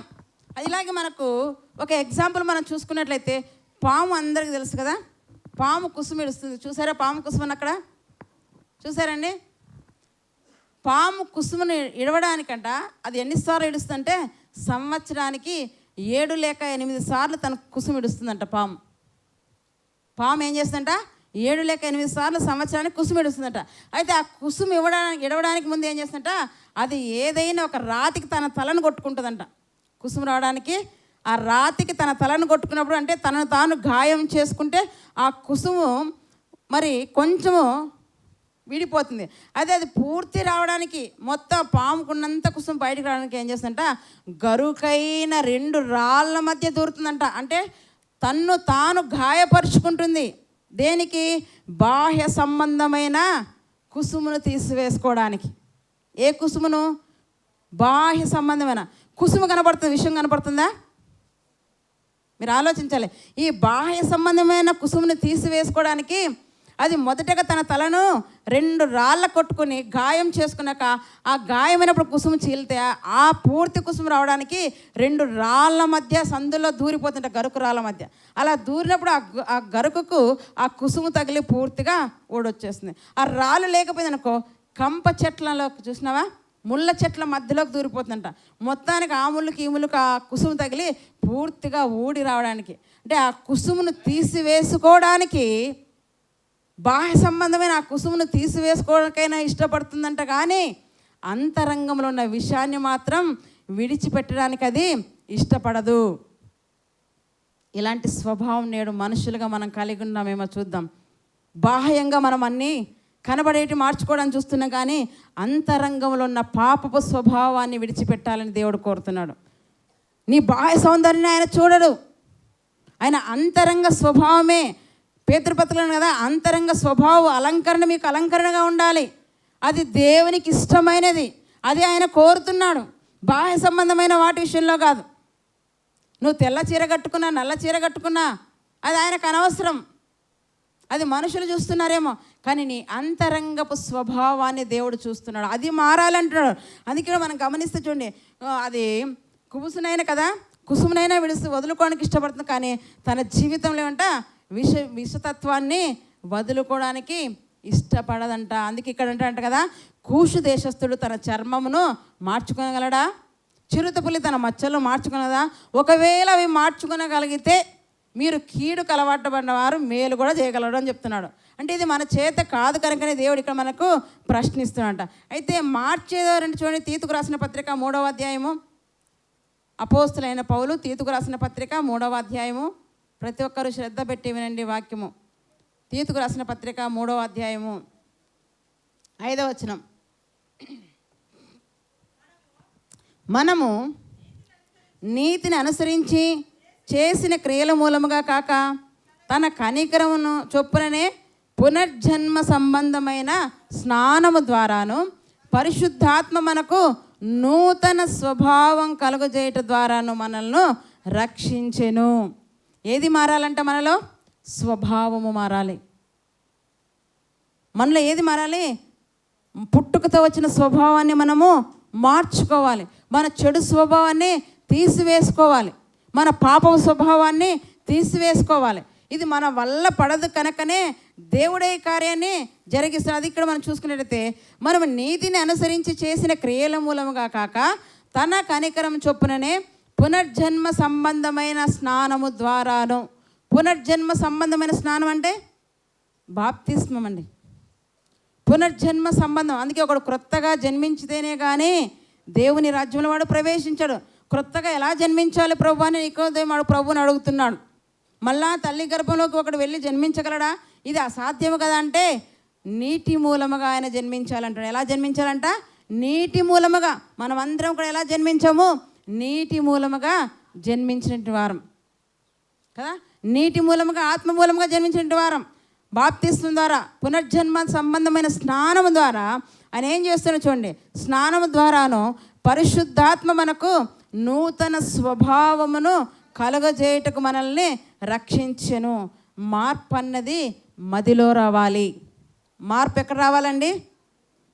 Speaker 1: ఇలాగే మనకు ఒక ఎగ్జాంపుల్ మనం చూసుకున్నట్లయితే, పాము అందరికీ తెలుసు కదా, పాము కుసుమ ఇడుస్తుంది. చూసారా పాము కుసుమని? అక్కడ చూసారండి? పాము కుసుమను ఇడవడానికంట అది ఎన్నిసార్లు ఇడుస్తుందంటే సంవత్సరానికి 7 లేక 8 సార్లు తన కుసుమ ఇడుస్తుందంట. పాము ఏం చేస్తుందంట? 7 లేక 8 సార్లు సంవత్సరానికి కుసుమ ఇడుస్తుందంట. అయితే ఆ కుసుమ ఇడవడానికి ముందు ఏం చేస్తుందంట? అది ఏదైనా ఒక రాతికి తన తలను కొట్టుకుంటుందంట. కుసుమ రావడానికి ఆ రాతికి తన తలను కొట్టుకున్నప్పుడు, అంటే తనను తాను గాయం చేసుకుంటే ఆ కుసుము మరి కొంచెము విడిపోతుంది. అదే అది పూర్తి రావడానికి, మొత్తం పాముకున్నంత కుసుమ బయటికి రావడానికి ఏం చేస్తుందంట? గరుకైన 2 రాళ్ళ మధ్య దూరుతుందంట. అంటే తన్ను తాను గాయపరుచుకుంటుంది. దేనికి? బాహ్య సంబంధమైన కుసుమును తీసివేసుకోవడానికి. ఏ కుసుమును? బాహ్య సంబంధమైన కుసుము కనపడుతుంది. విషయం కనపడుతుందా? మీరు ఆలోచించాలి. ఈ బాహ్య సంబంధమైన కుసుమును తీసివేసుకోవడానికి అది మొదటగా తన తలను 2 రాళ్ళ కొట్టుకుని గాయం చేసుకున్నాక, ఆ గాయమైనప్పుడు కుసుము చీలితే ఆ పూర్తి కుసుము రావడానికి 2 రాళ్ళ మధ్య సందులో దూరిపోతుంట, గరుకు రాళ్ళ మధ్య. అలా దూరినప్పుడు ఆ గరుకుకు ఆ కుసుము తగిలి పూర్తిగా ఊడొచ్చేస్తుంది. ఆ రాళ్ళు లేకపోయిందనుకో, కంప చెట్లలోకి చూసినావా, ముళ్ళ చెట్ల మధ్యలోకి దూరిపోతుందంట. మొత్తానికి ఆ ముళ్ళకి ఈ ముళ్ళకి ఆ కుసుము తగిలి పూర్తిగా ఊడి రావడానికి, అంటే ఆ కుసుమును తీసివేసుకోవడానికి, బాహ్య సంబంధమైన ఆ కుసుమును తీసివేసుకోవడానికైనా ఇష్టపడుతుందంట. కానీ అంతరంగంలో ఉన్న విషయాన్ని మాత్రం విడిచిపెట్టడానికి అది ఇష్టపడదు. ఇలాంటి స్వభావం నేడు మనుషులుగా మనం కలిగి ఉన్నామేమో చూద్దాం. బాహ్యంగా మనం అన్నీ కనబడేటి మార్చుకోవడానికి చూస్తున్నాం, కానీ అంతరంగంలో ఉన్న పాపపు స్వభావాన్ని విడిచిపెట్టాలని దేవుడు కోరుతున్నాడు. నీ బాహ్య సౌందర్యాన్ని ఆయన చూడడు. ఆయన అంతరంగ స్వభావమే. పేతృపత్రులను కదా, అంతరంగ స్వభావ అలంకరణ మీకు అలంకరణగా ఉండాలి. అది దేవునికి ఇష్టమైనది. అది ఆయన కోరుతున్నాడు. బాహ్య సంబంధమైన వాటి విషయంలో కాదు. నువ్వు తెల్ల చీర కట్టుకున్నా, నల్ల చీర కట్టుకున్నా అది ఆయనకు అనవసరం. అది మనుషులు చూస్తున్నారేమో, కానీ నీ అంతరంగపు స్వభావాన్ని దేవుడు చూస్తున్నాడు. అది మారాలంటున్నాడు. అందుకే మనం గమనిస్తే చూడండి, అది కుబుసునైనా కదా, కుసుమునైనా వదులుకోవడానికి ఇష్టపడుతుంది, కానీ తన జీవితంలో ఏమంట విషతత్వాన్ని వదులుకోవడానికి ఇష్టపడదంట. అందుకే ఇక్కడ అంట కదా, కూషు దేశస్థుడు తన చర్మమును మార్చుకోగలడా? చిరుతపులి తన మచ్చలు మార్చుకున్నదా? ఒకవేళ అవి మార్చుకోగలిగితే మీరు కీడుకు అలవాటు పడినవారు మేలు కూడా చేయగలరు అని చెప్తున్నాడు. అంటే ఇది మన చేత కాదు కనుకనే దేవుడు ఇక్కడ మనకు ప్రశ్నిస్తున్నాడంట. అయితే మార్చేదారంటే చూడండి, తీతుకు రాసిన పత్రిక 3వ అధ్యాయము. అపోస్తులైన పౌలు తీతుకు రాసిన పత్రిక 3వ అధ్యాయము. ప్రతి ఒక్కరూ శ్రద్ధ పెట్టి వినండి వాక్యము. తీతుకు రాసిన పత్రిక 3వ అధ్యాయము 5వ వచనం. మనము నీతిని అనుసరించి చేసిన క్రియల మూలముగా కాక తన కనికరమును చొప్పుననే పునర్జన్మ సంబంధమైన స్నానము ద్వారాను పరిశుద్ధాత్మ మనకు నూతన స్వభావం కలుగజేయట ద్వారాను మనల్ని రక్షించెను. ఏది మారాలంట? మనలో స్వభావము మారాలి. మనలో ఏది మారాలి? పుట్టుకతో వచ్చిన స్వభావాన్ని మనము మార్చుకోవాలి. మన చెడు స్వభావాన్ని తీసివేసుకోవాలి. మన పాపం స్వభావాన్ని తీసివేసుకోవాలి. ఇది మన వల్ల పడదు కనుకనే దేవుడే కార్యాన్ని జరిగిస్తారు. అది ఇక్కడ మనం చూసుకున్నట్లయితే, మనం నీతిని అనుసరించి చేసిన క్రియల మూలముగా కాక తన కనికరం చొప్పుననే పునర్జన్మ సంబంధమైన స్నానము ద్వారాను. పునర్జన్మ సంబంధమైన స్నానం అంటే బాప్తిస్మం అండి. పునర్జన్మ సంబంధం. అందుకే ఒకడు క్రొత్తగా జన్మించితేనే కానీ దేవుని రాజ్యంలో వాడు ప్రవేశించాడు. క్రొత్తగా ఎలా జన్మించాలి ప్రభు అని నికోదేముడు ప్రభువుని అడుగుతున్నాడు. మళ్ళా తల్లి గర్భంలోకి ఒకడు వెళ్ళి జన్మించగలడా? ఇది అసాధ్యము కదా అంటే నీటి మూలముగా ఆయన జన్మించాలంటాడు. ఎలా జన్మించాలంట? నీటి మూలముగా. మనం అందరం కూడా ఎలా జన్మించాము? నీటి మూలముగా జన్మించినటువంటి వారం కదా. నీటి మూలముగా, ఆత్మ మూలముగా జన్మించినటువంటి వారం. బాప్తిస్మం ద్వారా, పునర్జన్మ సంబంధమైన స్నానము ద్వారా ఆయన ఏం చేస్తున్నా చూడండి. స్నానము ద్వారాను పరిశుద్ధాత్మ మనకు నూతన స్వభావమును కలుగజేయుటకు మనల్ని రక్షించెను. మార్పు అన్నది మదిలో రావాలి. మార్పు ఎక్కడ రావాలండి?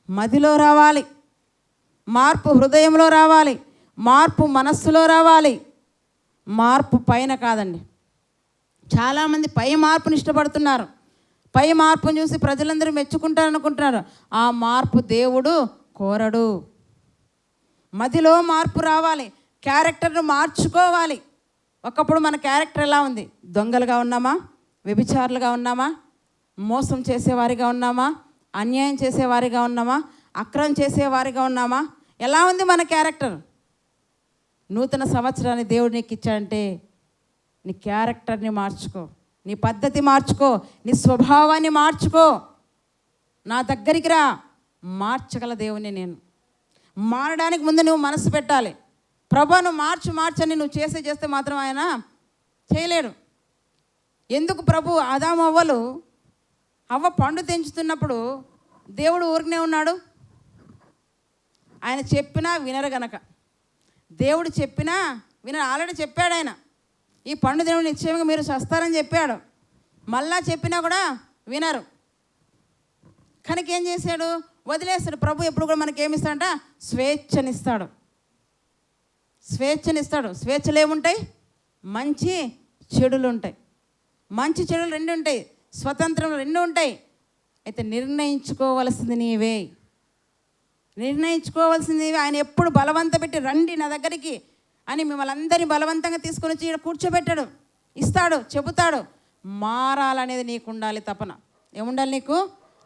Speaker 1: మదిలో రావాలి. మార్పు హృదయంలో రావాలి. మార్పు మనస్సులో రావాలి. మార్పు పైన కాదండి. చాలామంది పై మార్పుని ఇష్టపడుతున్నారు. పై మార్పును చూసి ప్రజలందరూ మెచ్చుకుంటారు అనుకుంటున్నారు. ఆ మార్పు దేవుడు కోరడు. మదిలో మార్పు రావాలి. క్యారెక్టర్ను మార్చుకోవాలి. ఒకప్పుడు మన క్యారెక్టర్ ఎలా ఉంది? దొంగలుగా ఉన్నామా? వ్యభిచారులుగా ఉన్నామా? మోసం చేసేవారిగా ఉన్నామా? అన్యాయం చేసేవారిగా ఉన్నామా? అక్రమం చేసేవారిగా ఉన్నామా? ఎలా ఉంది మన క్యారెక్టర్? నూతన సంవత్సరాన్ని దేవుడు నీకు ఇచ్చాడంటే నీ క్యారెక్టర్ని మార్చుకో, నీ పద్ధతి మార్చుకో, నీ స్వభావాన్ని మార్చుకో. నా దగ్గరికి రా, మార్చగల దేవుని నేను. మారడానికి ముందు నువ్వు మనసు పెట్టాలి. ప్రభా నువ్వు మార్చని నువ్వు చేస్తే మాత్రం ఆయన చేయలేడు. ఎందుకు ప్రభు ఆదాము అవ్వ పండు తెంచుతున్నప్పుడు దేవుడు ఊరికనే ఉన్నాడు? ఆయన చెప్పినా వినరు గనక. దేవుడు చెప్పినా వినరు. ఆల్రెడీ చెప్పాడు ఆయన, ఈ పండు దేవుడు నిశ్చయంగా మీరు చస్తారని చెప్పాడు. మళ్ళా చెప్పినా కూడా వినరు. కనుక ఏం చేశాడు? వదిలేస్తాడు. ప్రభు ఎప్పుడు కూడా మనకి ఏమిస్తాడంట? స్వేచ్ఛనిస్తాడు. స్వేచ్ఛలు ఏముంటాయి? మంచి చెడులు ఉంటాయి. మంచి చెడులు రెండు ఉంటాయి, స్వతంత్రం రెండు ఉంటాయి. అయితే నిర్ణయించుకోవలసింది నీవే. ఆయన ఎప్పుడు బలవంత పెట్టి రండి నా దగ్గరికి అని మిమ్మల్ని అందరినీ బలవంతంగా తీసుకొని వచ్చి ఇక్కడ కూర్చోబెట్టాడు. ఇస్తాడు, చెబుతాడు. మారాలనేది నీకు ఉండాలి తపన. ఏముండాలి నీకు?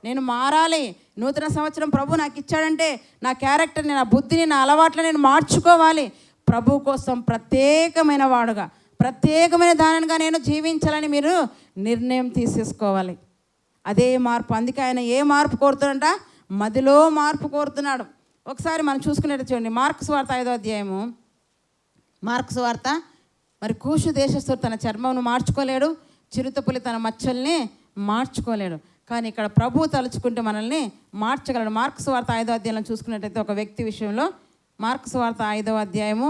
Speaker 1: నేను మారాలి. నూతన సంవత్సరం ప్రభు నాకు ఇచ్చాడంటే నా క్యారెక్టర్ని, నా బుద్ధిని, నా అలవాట్లను నేను మార్చుకోవాలి. ప్రభు కోసం ప్రత్యేకమైన వాడుగా, ప్రత్యేకమైన దానిగా నేను జీవించాలని మీరు నిర్ణయం తీసేసుకోవాలి. అదే మార్పు. అందుకే ఆయన ఏ మార్పు కోరుతున్నాడంట? మదిలో మార్పు కోరుతున్నాడు. ఒకసారి మనం చూసుకునేట్టు చూడండి. మార్కు సువార్త 5వ అధ్యాయము. మార్కు సువార్త. మరి కూషు దేశస్థుడు తన చర్మమును మార్చుకోలేడు, చిరుతపులి తన మచ్చల్ని మార్చుకోలేడు. కానీ ఇక్కడ ప్రభు తలుచుకుంటే మనల్ని మార్చగలడు. మార్కు సువార్త 5వ అధ్యాయంలో చూసుకున్నట్టయితే ఒక వ్యక్తి విషయంలో, మార్కు సువార్త 5వ అధ్యాయము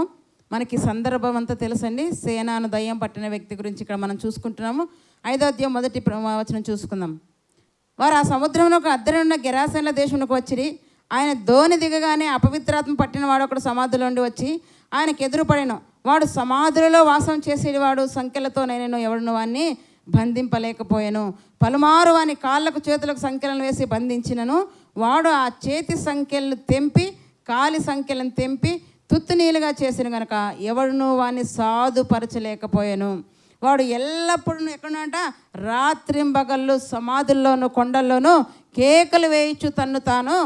Speaker 1: మనకి సందర్భం అంతా తెలుసండి. సేనాను దయ్యం పట్టిన వ్యక్తి గురించి ఇక్కడ మనం చూసుకుంటున్నాము. 5వ అధ్యాయం 1వ వచనం చూసుకుందాం. వారు ఆ సముద్రంలో ఒక అద్దరి ఉన్న గెరాసేనుల దేశంలోకి వచ్చిరి. ఆయన దోణి దిగగానే అపవిత్రాత్మ పట్టిన వాడు ఒకడు సమాధిలో ఉండి వచ్చి ఆయనకు ఎదురుపడెను. వాడు సమాధులలో వాసం చేసేవాడు. సంఖ్యలతో నేను ఎవడును వాడిని బంధింపలేకపోయాను. పలుమారు వాని కాళ్ళకు చేతులకు సంఖ్యలను వేసి బంధించినను వాడు ఆ చేతి సంఖ్యలను తెంపి కాలి సంఖ్యలను తెంపి తుత్తునీలుగా చేసిన కనుక ఎవడును వాడిని సాధుపరచలేకపోయాను. వాడు ఎల్లప్పుడూ ఎక్కడంట? రాత్రింబగళ్ళు సమాధుల్లోనూ కొండల్లోనూ కేకలు వేయించు తన్ను తాను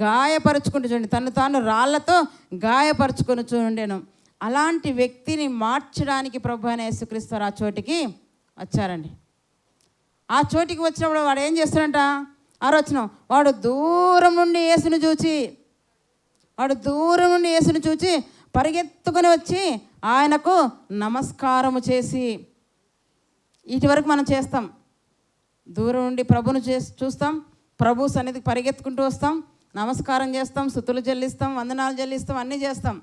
Speaker 1: గాయపరుచుకుంటూ చూడండి, తను తాను రాళ్లతో గాయపరుచుకొని చూడేను. అలాంటి వ్యక్తిని మార్చడానికి ప్రభు అయిన యేసుక్రీస్తు ఆ చోటికి వచ్చారండి. ఆ చోటికి వచ్చినప్పుడు వాడు ఏం చేస్తాడంట? ఆలోచన. వాడు దూరం నుండి యేసును చూచి పరిగెత్తుకొని వచ్చి ఆయనకు నమస్కారము చేసి, ఇటువరకు మనం చేస్తాం, దూరం నుండి ప్రభును చూస్తాం, ప్రభు సన్నిధికి పరిగెత్తుకుంటూ వస్తాం, నమస్కారం చేస్తాం, స్తుతులు చెల్లిస్తాం, వందనాలు చెల్లిస్తాం, అన్నీ చేస్తాం.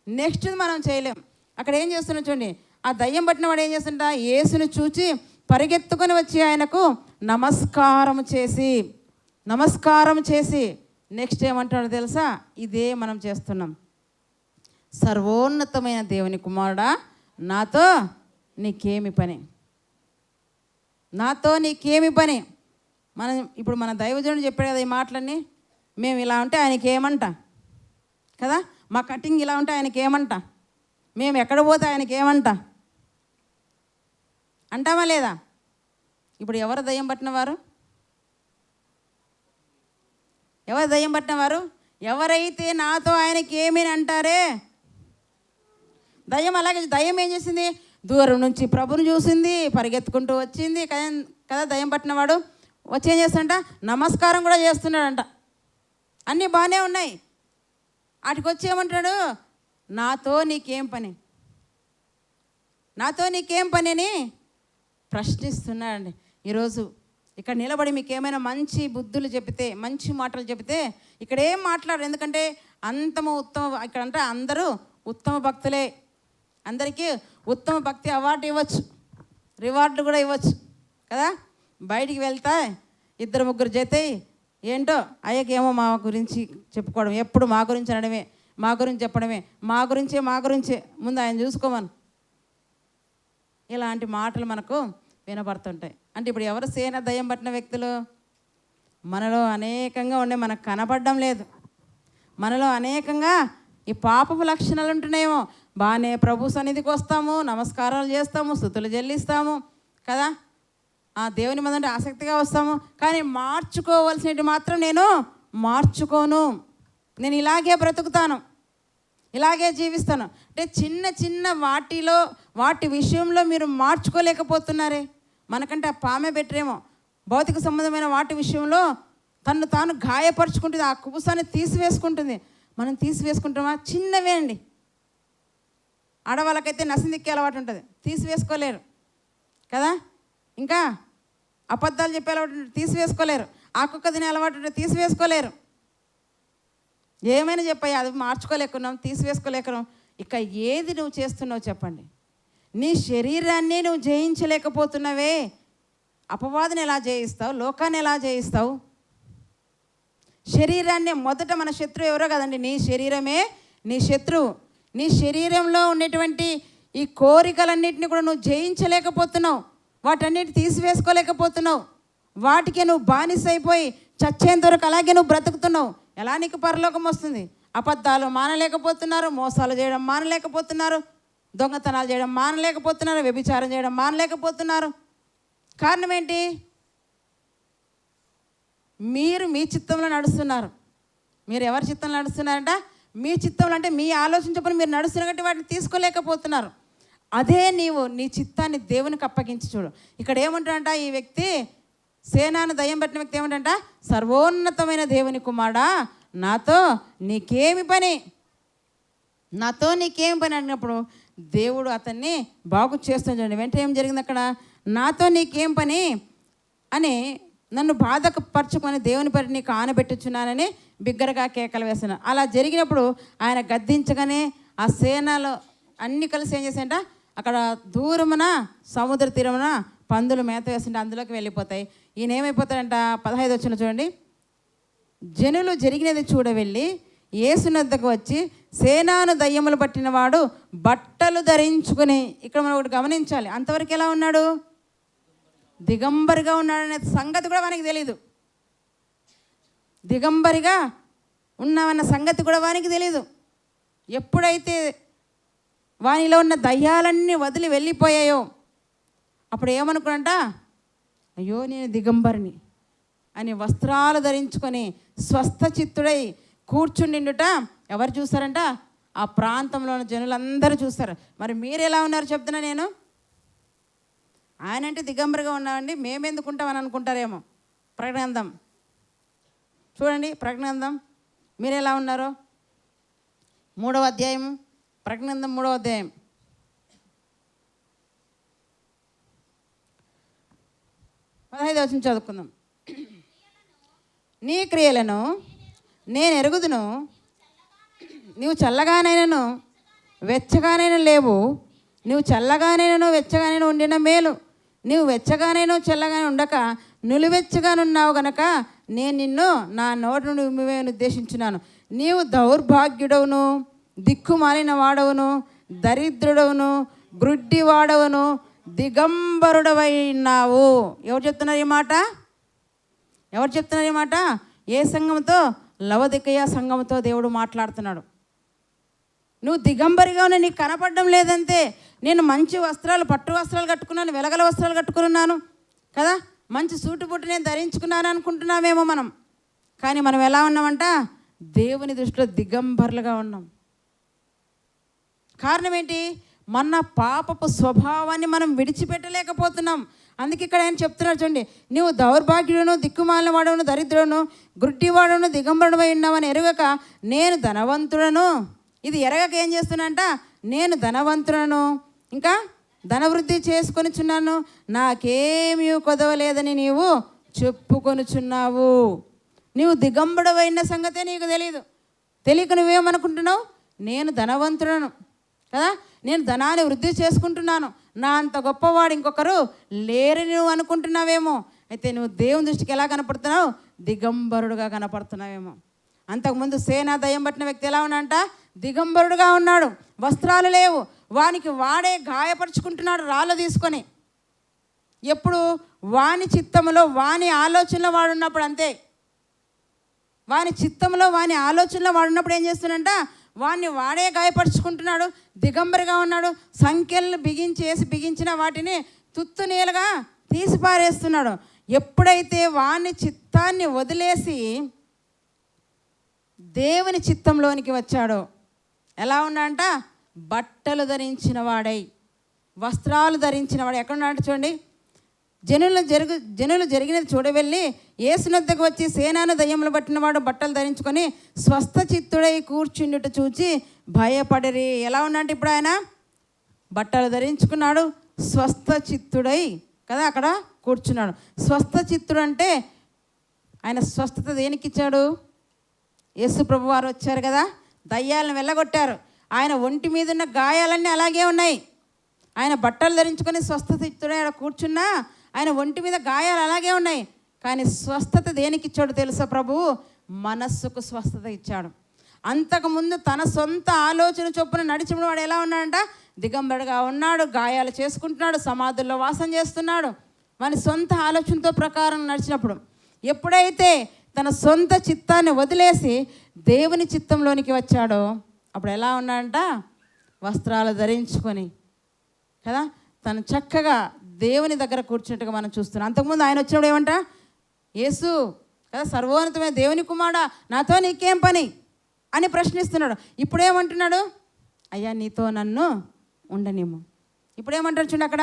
Speaker 1: నెక్స్ట్ మనం చేయలేం. అక్కడ ఏం చేస్తున్నాం చూడండి. ఆ దయ్యం పట్టిన వాడు ఏం చేస్తుంటా? యేసును చూచి పరిగెత్తుకొని వచ్చి ఆయనకు నమస్కారం చేసి నెక్స్ట్ ఏమంటాడో తెలుసా? ఇదే మనం చేస్తున్నాం. సర్వోన్నతమైన దేవుని కుమారుడా, నాతో నీకేమి పని? ఇప్పుడు మన దైవజనుడు చెప్పాడు కదా ఈ మాటలన్నీ. మేము ఇలా ఉంటే ఆయనకి ఏమంట కదా? మా కటింగ్ ఇలా ఉంటే ఆయనకి ఏమంట? మేము ఎక్కడ పోతే ఆయనకి ఏమంట అంటామా లేదా? ఇప్పుడు ఎవరు దయ్యం పట్టినవారు? ఎవరైతే నాతో ఆయనకి ఏమని అంటారే. దయ్యం అలాగే. దయ్యం ఏం చేసింది? దూరం నుంచి ప్రభుని చూసింది, పరిగెత్తుకుంటూ వచ్చింది కదా. దయ్యం పట్టినవాడు వచ్చి ఏం చేస్తాడంట, నమస్కారం కూడా చేస్తున్నాడంట. అన్నీ బాగానే ఉన్నాయి. వాటికి వచ్చి ఏమంటాడు, నాతో నీకేం పని, నాతో నీకేం పని అని ప్రశ్నిస్తున్నాడండి. ఈరోజు ఇక్కడ నిలబడి మీకు ఏమైనా మంచి బుద్ధులు చెబితే, మంచి మాటలు చెబితే ఇక్కడ ఏం మాట్లాడరు. ఎందుకంటే ఇక్కడ అంటే అందరూ ఉత్తమ భక్తులే. అందరికీ ఉత్తమ భక్తి అవార్డు ఇవ్వచ్చు, రివార్డు కూడా ఇవ్వచ్చు కదా. బయటికి వెళ్తా 2-3 జత ఏంటో అయ్యకేమో మా గురించి చెప్పుకోవడం, ఎప్పుడు మా గురించి అనడమే, మా గురించి చెప్పడమే, మా గురించే ముందు ఆయన చూసుకోమను. ఇలాంటి మాటలు మనకు వినబడుతుంటాయి. అంటే ఇప్పుడు ఎవరు సేన దయ్యం పట్టిన వ్యక్తులు? మనలో అనేకంగా ఉండే, మనకు కనపడడం లేదు. మనలో అనేకంగా ఈ పాపపు లక్షణాలు ఉంటున్నాయేమో. బాగానే ప్రభు సన్నిధికి వస్తాము, నమస్కారాలు చేస్తాము, స్తుతులు చెల్లిస్తాము కదా, ఆ దేవుని మీద ఆసక్తిగా వస్తాము. కానీ మార్చుకోవాల్సినవి మాత్రం నేను మార్చుకోను. నేను ఇలాగే బ్రతుకుతాను, ఇలాగే జీవిస్తాను. అంటే చిన్న చిన్న వాటి విషయంలో మీరు మార్చుకోలేకపోతున్నారే. మనకంటే ఆ పామే బెటరేమో. భౌతిక సంబంధమైన వాటి విషయంలో తను తాను గాయపరుచుకుంటుంది, ఆ కుబుసాన్ని తీసివేసుకుంటుంది. మనం తీసివేసుకుంటామా? చిన్నవే అండి. ఆడవాళ్ళకైతే నసిందిక్కే అలవాటు ఉంటుంది, తీసివేసుకోలేరు కదా. ఇంకా అబద్ధాలు చెప్పే అలవాటు ఉంటుంది, తీసివేసుకోలేరు. ఆ కుక్క తినే అలవాటు ఉంటుంది, తీసివేసుకోలేరు. ఏమైనా చెప్పాయి, అది మార్చుకోలేకున్నాం, తీసివేసుకోలేకున్నాం. ఇక ఏది నువ్వు చేస్తున్నావు చెప్పండి? నీ శరీరాన్ని నువ్వు జయించలేకపోతున్నావే. అపవాదిని ఎలా జయిస్తావు? లోకాన్ని ఎలా జయిస్తావు? శరీరాన్ని మొదట మన శత్రువు ఎవరో కదండి, నీ శరీరమే నీ శత్రువు. నీ శరీరంలో ఉండేటువంటి ఈ కోరికలన్నింటినీ కూడా నువ్వు జయించలేకపోతున్నావు, వాటన్నిటి తీసివేసుకోలేకపోతున్నావు. వాటికే నువ్వు బానిసైపోయి చచ్చేంత వరకు అలాగే నువ్వు బ్రతుకుతున్నావు. ఎలా నీకు పరలోకం వస్తుంది? అబద్ధాలు మానలేకపోతున్నారు, మోసాలు చేయడం మానలేకపోతున్నారు, దొంగతనాలు చేయడం మానలేకపోతున్నారు, వ్యభిచారం చేయడం మానలేకపోతున్నారు. కారణం ఏంటి? మీరు మీ చిత్తంలో నడుస్తున్నారు. మీరు ఎవరి చిత్తంలో నడుస్తున్నారంట? మీ చిత్తంలో, అంటే మీ ఆలోచన చొప్పున మీరు నడుస్తున్నారు కాబట్టి వాటిని తీసుకోలేకపోతున్నారు. అదే నీవు నీ చిత్తాన్ని దేవునికి అప్పగించి చూడు. ఇక్కడ ఏమంటాడంట ఈ వ్యక్తి, సేనాను దయ్యం పట్టిన వ్యక్తి ఏమంటంట, సర్వోన్నతమైన దేవుని కుమారుడా, నాతో నీకేమి పని, నాతో నీకేం పని అన్నప్పుడు దేవుడు అతన్ని బాగు చేస్తాను. చూడండి వెంటనే ఏం జరిగింది అక్కడ, నాతో నీకేం పని అని నన్ను బాధకు పరుచుకొని దేవుని పరి నీకు ఆనబెట్టుచున్నానని బిగ్గరగా కేకలు వేస్తున్నాను. అలా జరిగినప్పుడు ఆయన గద్దించగానే ఆ సేనలో అన్నీ కలిసి ఏం చేశాయంట, అక్కడ దూరమున సముద్ర తీరమున పందులు మేత వేస్తుంటే అందులోకి వెళ్ళిపోతాయి. ఈయన ఏమైపోతాడంట, 15 వచ్చిన చూడండి. జనులు జరిగినది చూడ వెళ్ళి యేసునద్దకు వచ్చి, సేనాను దయ్యములు పట్టినవాడు బట్టలు ధరించుకుని, ఇక్కడ మనం ఒకటి గమనించాలి, అంతవరకు ఎలా ఉన్నాడు? దిగంబరిగా ఉన్నాడనే సంగతి కూడా వానికి తెలీదు. దిగంబరిగా ఉన్నామన్న సంగతి కూడా వానికి తెలీదు. ఎప్పుడైతే వానిలో ఉన్న దయ్యాలన్నీ వదిలి వెళ్ళిపోయాయో అప్పుడు ఏమనుకున్నాడంట, అయ్యో నేను దిగంబరిని అని వస్త్రాలు ధరించుకొని స్వస్థ చిత్తుడై కూర్చుండిండుట ఎవరు చూస్తారంట? ఆ ప్రాంతంలో ఉన్న జనులందరూ చూస్తారు. మరి మీరు ఎలా ఉన్నారు చెప్తున్నా నేను. ఆయన అంటే దిగంబరిగా ఉన్నామండి, మేమెందుకు ఉంటామని అనుకుంటారేమో. ప్రకటన చూడండి, ప్రకటన మీరు ఎలా ఉన్నారో. 3వ అధ్యాయం, ప్రకటన 3వ అధ్యాయం 15వ వచనం చదువుకుందాం. నీ క్రియలను నేను ఎరుగుదును, నీవు చల్లగానైనను వెచ్చగానైనా లేవు. నువ్వు చల్లగానైనను వెచ్చగానైనా ఉండిన మేలు. నీవు వెచ్చగానైనా చల్లగానే ఉండక నులివెచ్చగానున్నావు గనక నేను నిన్ను నా నోటి నుండి ఉమ్మివేయను ఉద్దేశించున్నాను. నీవు దౌర్భాగ్యుడవును, దిక్కుమాలిన వాడవును, దరిద్రుడవును, గ్రుడ్డి వాడవును, దిగంబరుడవైనావు. ఎవరు చెప్తున్నారు ఈ మాట? ఎవరు చెప్తున్నారు ఈ మాట? ఏ సంఘంతో? లవదికయ సంఘంతో దేవుడు మాట్లాడుతున్నాడు. నువ్వు దిగంబరిగా ఉన్నా, నీకు కనపడడం లేదంతే. నేను మంచి వస్త్రాలు, పట్టు వస్త్రాలు కట్టుకున్నాను, వెలగల వస్త్రాలు కట్టుకున్నాను కదా, మంచి సూటు బుట్టు నేను ధరించుకున్నాను అనుకుంటున్నామేమో మనం. కానీ మనం ఎలా ఉన్నామంట? దేవుని దృష్టిలో దిగంబరులుగా ఉన్నాం. కారణం ఏంటి? మన పాపపు స్వభావాన్ని మనం విడిచిపెట్టలేకపోతున్నాం. అందుకే ఇక్కడ ఆయన చెప్తున్నాడు చూడండి, నువ్వు దౌర్భాగ్యుడును, దిక్కుమాలిన వాడును, దరిద్రుడును, గుడ్డివాడును, దిగంబరుడై ఉన్నావని ఎరగక నేను ధనవంతుడను. ఇది ఎరగక ఏం చేస్తున్నానంట, నేను ధనవంతుడను, ఇంకా ధనవృద్ధి చేసుకొనిచున్నాను, నాకేమీ కొదవలేదని నీవు చెప్పుకొనుచున్నావు. నీవు దిగంబరుడైన సంగతే నీకు తెలియదు. తెలియక నువ్వేమనుకుంటున్నావు, నేను ధనవంతుడను కదా, నేను ధనాన్ని వృద్ధి చేసుకుంటున్నాను, నా అంత గొప్పవాడు ఇంకొకరు లేరని నువ్వు అనుకుంటున్నావేమో. అయితే నువ్వు దేవుని దృష్టికి ఎలా కనపడుతున్నావు, దిగంబరుడుగా కనపడుతున్నావేమో. అంతకుముందు సేనా దయ్యం పట్టిన వ్యక్తి ఎలా ఉన్నాడంట, దిగంబరుడుగా ఉన్నాడు, వస్త్రాలు లేవు, వానికి వాడే గాయపరుచుకుంటున్నాడు రాళ్ళు తీసుకొని. ఎప్పుడు వాని చిత్తంలో వాని ఆలోచనలో వాడున్నప్పుడు, అంతే, వాని చిత్తంలో వాని ఆలోచనలో వాడున్నప్పుడు ఏం చేస్తున్నాడంట, వాడిని వాడే గాయపరుచుకుంటున్నాడు, దిగంబరిగా ఉన్నాడు, సంఖ్యలను బిగించిన వాటిని తుత్తు నీలుగా తీసి పారేస్తున్నాడు. ఎప్పుడైతే వాని చిత్తాన్ని వదిలేసి దేవుని చిత్తంలోనికి వచ్చాడో ఎలా ఉన్నాడంట, బట్టలు ధరించిన వాడై, వస్త్రాలు ధరించిన వాడు. ఎక్కడ ఉన్నాడు చూడండి, జనులు జరిగినది చూడవెళ్ళి యేసునొద్దకు వచ్చి సేనాను దయ్యములు పట్టినవాడు బట్టలు ధరించుకొని స్వస్థ చిత్తుడై కూర్చుండుట చూచి భయపడిరి. ఎలా ఉన్నాడు ఇప్పుడు ఆయన, బట్టలు ధరించుకున్నాడు, స్వస్థ చిత్తుడై కదా అక్కడ కూర్చున్నాడు. స్వస్థ చిత్తుడు అంటే ఆయన స్వస్థత దేనికి ఇచ్చాడు, యేసు ప్రభు వారు వచ్చారు కదా, దయ్యాలను వెళ్ళగొట్టారు. ఆయన ఒంటి మీద ఉన్న గాయాలన్నీ అలాగే ఉన్నాయి. ఆయన బట్టలు ధరించుకొని స్వస్థ చిత్తుడై అక్కడ కూర్చున్నా ఆయన ఒంటి మీద గాయాలు అలాగే ఉన్నాయి. కానీ స్వస్థత దేనికి ఇచ్చాడు తెలుసా ప్రభువు, మనస్సుకు స్వస్థత ఇచ్చాడు. అంతకుముందు తన సొంత ఆలోచన చొప్పున నడిచిన వాడు ఎలా ఉన్నాడంట, దిగంబరుడుగా ఉన్నాడు, గాయాలు చేసుకుంటున్నాడు, సమాధుల్లో వాసం చేస్తున్నాడు, వాని సొంత ఆలోచనతో ప్రకారం నడిచినప్పుడు. ఎప్పుడైతే తన సొంత చిత్తాన్ని వదిలేసి దేవుని చిత్తంలోనికి వచ్చాడో అప్పుడు ఎలా ఉన్నాడంట, వస్త్రాలు ధరించుకొని కదా తను చక్కగా దేవుని దగ్గర కూర్చున్నట్టుగా మనం చూస్తున్నాం. అంతకుముందు ఆయన వచ్చినప్పుడు ఏమంట, యేసు కదా సర్వోన్నతమైన దేవుని కుమారుడా, నాతో నీకేం పని అని ప్రశ్నిస్తున్నాడు. ఇప్పుడేమంటున్నాడు, అయ్యా నీతో నన్ను ఉండనిమ్ము. ఇప్పుడేమంటారు చూడండి, అక్కడ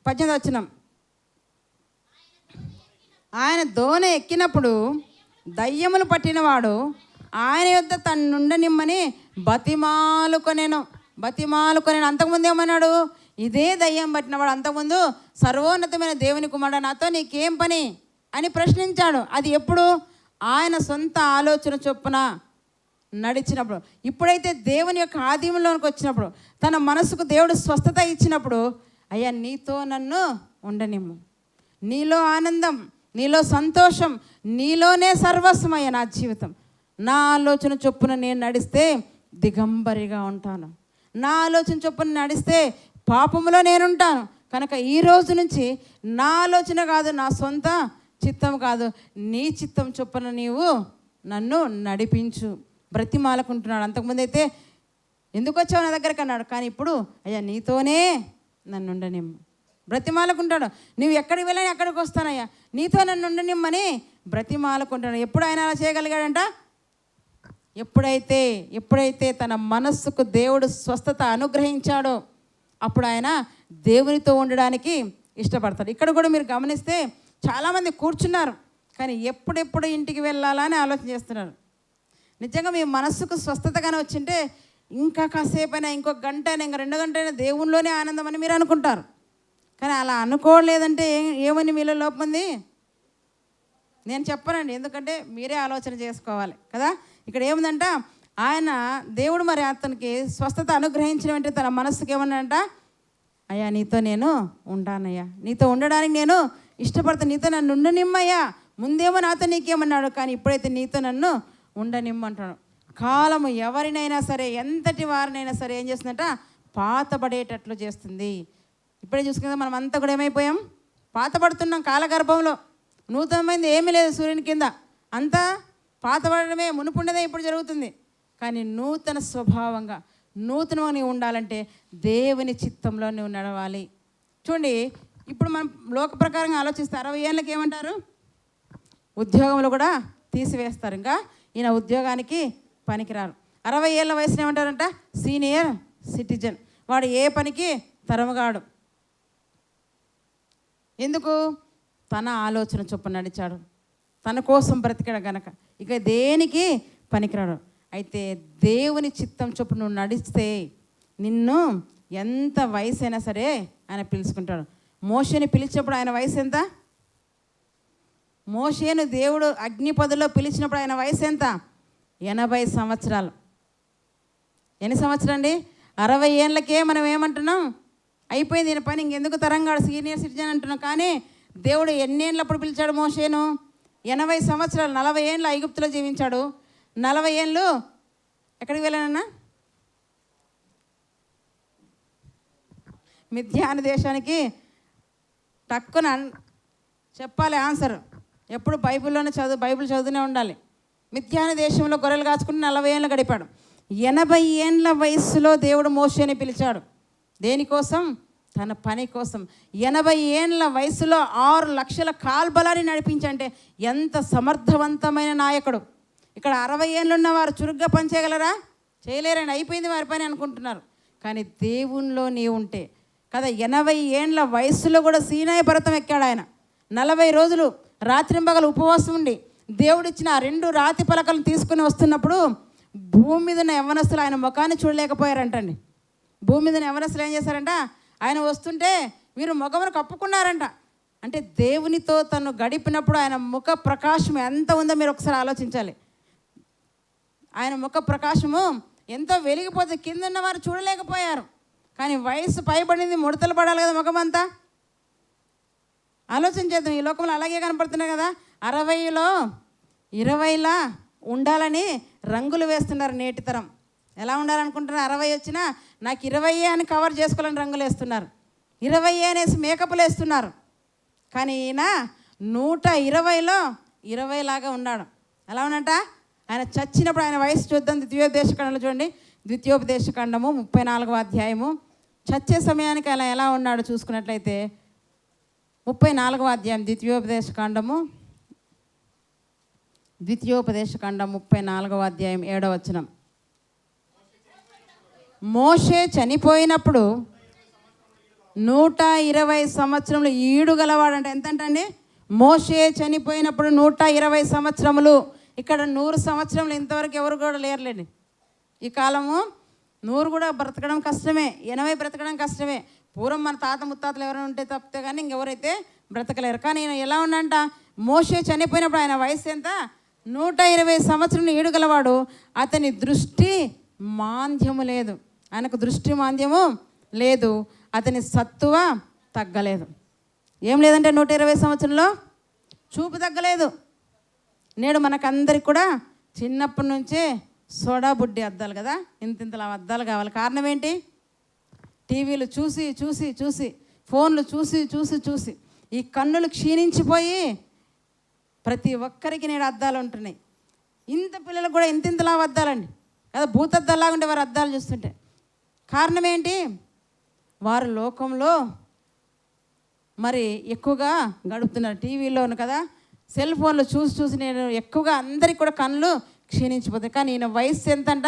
Speaker 1: 18వ వచనం, ఆయన దోణి ఎక్కినప్పుడు దయ్యములు పట్టినవాడు ఆయన యొద్ద తన్నుండనిమ్మని బతిమాలుకొనేను. అంతకుముందు ఏమన్నాడు, ఇదే దయ్యం పట్టినవాడు అంతకుముందు సర్వోన్నతమైన దేవుని కుమారుడు నాతో నీకేం పని అని ప్రశ్నించాడు. అది ఎప్పుడు, ఆయన సొంత ఆలోచన చొప్పున నడిచినప్పుడు. ఇప్పుడైతే దేవుని యొక్క ఆధీనంలోకి వచ్చినప్పుడు, తన మనసుకు దేవుడు స్వస్థత ఇచ్చినప్పుడు, అయ్యా నీతో నన్ను ఉండనిమ్ము, నీలో ఆనందం, నీలో సంతోషం, నీలోనే సర్వస్వమయ్యా నా జీవితం. నా ఆలోచన చొప్పున నేను నడిస్తే దిగంబరిగా ఉంటాను, నా ఆలోచన చొప్పున నడిస్తే పాపములో నేనుంటాను. కనుక ఈ రోజు నుంచి నా ఆలోచన కాదు, నా సొంత చిత్తం కాదు, నీ చిత్తం చొప్పున నీవు నన్ను నడిపించు బ్రతిమాలకుంటున్నాడు. అంతకుముందు అయితే ఎందుకు వచ్చావు నా దగ్గరికి అన్నాడు, కానీ ఇప్పుడు అయ్యా నీతోనే నన్ను ఉండనిమ్ము బ్రతిమాలకుంటాడు. నువ్వు ఎక్కడికి వెళ్ళని ఎక్కడికి వస్తానయ్యా, నీతో నన్ను ఉండనిమ్మని బ్రతిమాలకుంటాడు. ఎప్పుడు ఆయన అలా చేయగలిగాడంట, ఎప్పుడైతే తన మనస్సుకు దేవుడు స్వస్థత అనుగ్రహించాడో అప్పుడు ఆయన దేవునితో ఉండడానికి ఇష్టపడతాడు. ఇక్కడ కూడా మీరు గమనిస్తే చాలామంది కూర్చున్నారు, కానీ ఎప్పుడెప్పుడు ఇంటికి వెళ్ళాలా అని ఆలోచన చేస్తున్నారు. నిజంగా మీ మనస్సుకు స్వస్థతగానే వచ్చింటే ఇంకా కాసేపైనా, ఇంకొక గంట అయినా, ఇంకా 2 గంటలైనా దేవునిలోనే ఆనందం అని మీరు అనుకుంటారు. కానీ అలా అనుకోలేదంటే ఏమని మీలో లోపం ఉంది, నేను చెప్పనండి, ఎందుకంటే మీరే ఆలోచన చేసుకోవాలి కదా. ఇక్కడ ఏముందంట, ఆయన దేవుడు మరి అతనికి స్వస్థత అనుగ్రహించిన వెంటనే తన మనస్సుకి ఏమన్నాడంట, అయ్యా నీతో నేను ఉంటానయ్యా, నీతో ఉండడానికి నేను ఇష్టపడతాను, నీతో నన్ను ఉండనిమ్మయ్యా. ముందేమో నాతో నీకేమన్నాడు, కానీ ఇప్పుడైతే నీతో నన్ను ఉండనిమ్మంటాడు. కాలము ఎవరినైనా సరే, ఎంతటి వారినైనా సరే ఏం చేస్తుందంట, పాతబడేటట్లు చేస్తుంది. ఇప్పుడే చూసుకుంటే మనం అంతా కూడా ఏమైపోయాం, పాతబడుతున్నాం. కాలగర్భంలో నూతనమైంది ఏమీ లేదు, సూర్యుని కింద అంతా పాతబడమే, మునుపుండదే ఇప్పుడు జరుగుతుంది. కానీ నూతన స్వభావంగా నూతనంగా నీవు ఉండాలంటే దేవుని చిత్తంలో నువ్వు నడవాలి. చూడండి, ఇప్పుడు మనం లోక ప్రకారంగా ఆలోచిస్తే 60 ఏళ్ళకి ఏమంటారు, ఉద్యోగంలో కూడా తీసివేస్తారు, ఇంకా ఈయన ఉద్యోగానికి పనికిరారు. 60 ఏళ్ళ వయసులో ఏమంటారంట, సీనియర్ సిటిజన్. వాడు ఏ పనికి తరమగాడు. ఎందుకు? తన ఆలోచన చొప్పున నడిచాడు, తన కోసం బ్రతికాడు గనక ఇక దేనికి పనికిరాడు. అయితే దేవుని చిత్తం చొప్పున నువ్వు నడిస్తే నిన్ను ఎంత వయసు అయినా సరే ఆయన పిలుచుకుంటాడు. మోషేని పిలిచినప్పుడు ఆయన వయసు ఎంత? మోషేను దేవుడు అగ్నిపదులో పిలిచినప్పుడు ఆయన వయసు ఎంత? 80 సంవత్సరాలు. ఎన్ని సంవత్సరాలు అండి? 60 ఏళ్ళకే మనం ఏమంటున్నాం? అయిపోయింది ఈయన పని, ఇంకెందుకు తరంగాడు, సీనియర్ సిటిజన్ అంటున్నాం. కానీ దేవుడు ఎన్ని ఏళ్ళప్పుడు పిలిచాడు మోషేను? 80 సంవత్సరాలు. 40 ఏళ్ళు ఐగుప్తులో జీవించాడు. 40 ఏళ్ళు ఎక్కడికి వెళ్ళానన్నా? మిద్యాను దేశానికి. టక్కున చెప్పాలి ఆన్సర్. ఎప్పుడు బైబిల్ చదువుతూనే ఉండాలి. మిద్యాను దేశంలో గొర్రెలు కాచుకుని 40 ఏళ్ళు గడిపాడు. 80 ఏళ్ళ వయస్సులో దేవుడు మోషేని పిలిచాడు. దేనికోసం? తన పని కోసం. 80 ఏళ్ళ వయసులో 6 లక్షల కాల్బలాన్ని నడిపించంటే ఎంత సమర్థవంతమైన నాయకుడు. ఇక్కడ 60 ఏళ్ళు ఉన్నవారు చురుగ్గా పనిచేయగలరా? చేయలేరని, అయిపోయింది వారి పని అనుకుంటున్నారు. కానీ దేవునిలో నీవు ఉంటే కదా, 80 ఏళ్ళ వయసులో కూడా సీనాయి పర్వతం ఎక్కాడు ఆయన. 40 రోజులు రాత్రింబగలు ఉపవాసం ఉండి దేవుడిచ్చిన ఆ 2 రాతి పలకలను తీసుకుని వస్తున్నప్పుడు భూమి మీద ఉన్న యవ్వనస్తులు ఆయన ముఖాన్ని చూడలేకపోయారంటండి. భూమి మీద యవ్వనస్తులు ఏం చేశారంట? ఆయన వస్తుంటే వీరు ముఖమును కప్పుకున్నారంట. అంటే దేవునితో తను గడిపినప్పుడు ఆయన ముఖ ప్రకాశం ఎంత ఉందో మీరు ఒకసారి ఆలోచించాలి. ఆయన ముఖ ప్రకాశము ఎంతో వెలిగిపోతే కింద ఉన్నవారు చూడలేకపోయారు. కానీ వయసు పైబడింది, ముడతలు పడాలి కదా ముఖమంతా. ఆలోచన చేద్దాం. ఈ లోకంలో అలాగే కనపడుతున్నాయి కదా. 60లో 20లా ఉండాలని రంగులు వేస్తున్నారు నేటి తరం. ఎలా ఉండాలనుకుంటున్నారు? 60 వచ్చినా నాకు 20 అని కవర్ చేసుకోవాలని రంగులు వేస్తున్నారు. 20 అనేసి మేకప్లు వేస్తున్నారు. కానీ ఈయన 120లో 20 లాగా ఉన్నాడు. ఎలా ఉన్నట? ఆయన చచ్చినప్పుడు ఆయన వయసు చూద్దాం. ద్వితీయోపదేశకాండంలో చూడండి. ద్వితీయోపదేశకాండము 34వ అధ్యాయము. చచ్చే సమయానికి అలా ఎలా ఉన్నాడు చూసుకున్నట్లయితే 34వ అధ్యాయం ద్వితీయోపదేశకాండము 34వ అధ్యాయం 7వ వచనం. మోషే చనిపోయినప్పుడు 120 సంవత్సరములు ఈడు గలవాడంట. ఎంతంటండి? మోషే చనిపోయినప్పుడు 120 సంవత్సరములు. ఇక్కడ 100 సంవత్సరములు ఇంతవరకు ఎవరు కూడా లేరులేండి. ఈ కాలము 100 కూడా బ్రతకడం కష్టమే, 80 బ్రతకడం కష్టమే. పూర్వం మన తాత ముత్తాతలు ఎవరైనా ఉంటే తప్పితే కానీ ఇంకెవరైతే బ్రతకలేరు. కానీ ఈయన ఎలా ఉన్నంట? మోషే చనిపోయినప్పుడు ఆయన వయసు ఎంత? 120 సంవత్సరం ఈడుగలవాడు. అతని దృష్టి మాంద్యము లేదు. ఆయనకు దృష్టి మాంద్యము లేదు. అతని సత్తువ తగ్గలేదు. ఏం లేదంటే 120 సంవత్సరంలో చూపు తగ్గలేదు. నేడు మనకందరికి కూడా చిన్నప్పటి నుంచే సోడా బుడ్డి అద్దాలు కదా, ఇంతలా అద్దాలు కావాలి. కారణం ఏంటి? టీవీలు చూసి చూసి చూసి, ఫోన్లు చూసి చూసి చూసి ఈ కన్నులు క్షీణించిపోయి ప్రతి ఒక్కరికి నేడు అద్దాలు ఉంటున్నాయి. ఇంత పిల్లలకు కూడా ఇంతలా అద్దాలండి కదా, భూతద్దాలాగా ఉండే వారు అద్దాలు చూస్తుంటే. కారణం ఏంటి? వారు లోకంలో మరి ఎక్కువగా గడుపుతున్నారు. టీవీలోను కదా, సెల్ ఫోన్లు చూసి చూసి నేను ఎక్కువగా అందరికి కూడా కళ్ళు క్షీణించిపోతాయి. కానీ ఈయన వయసు ఎంతంట?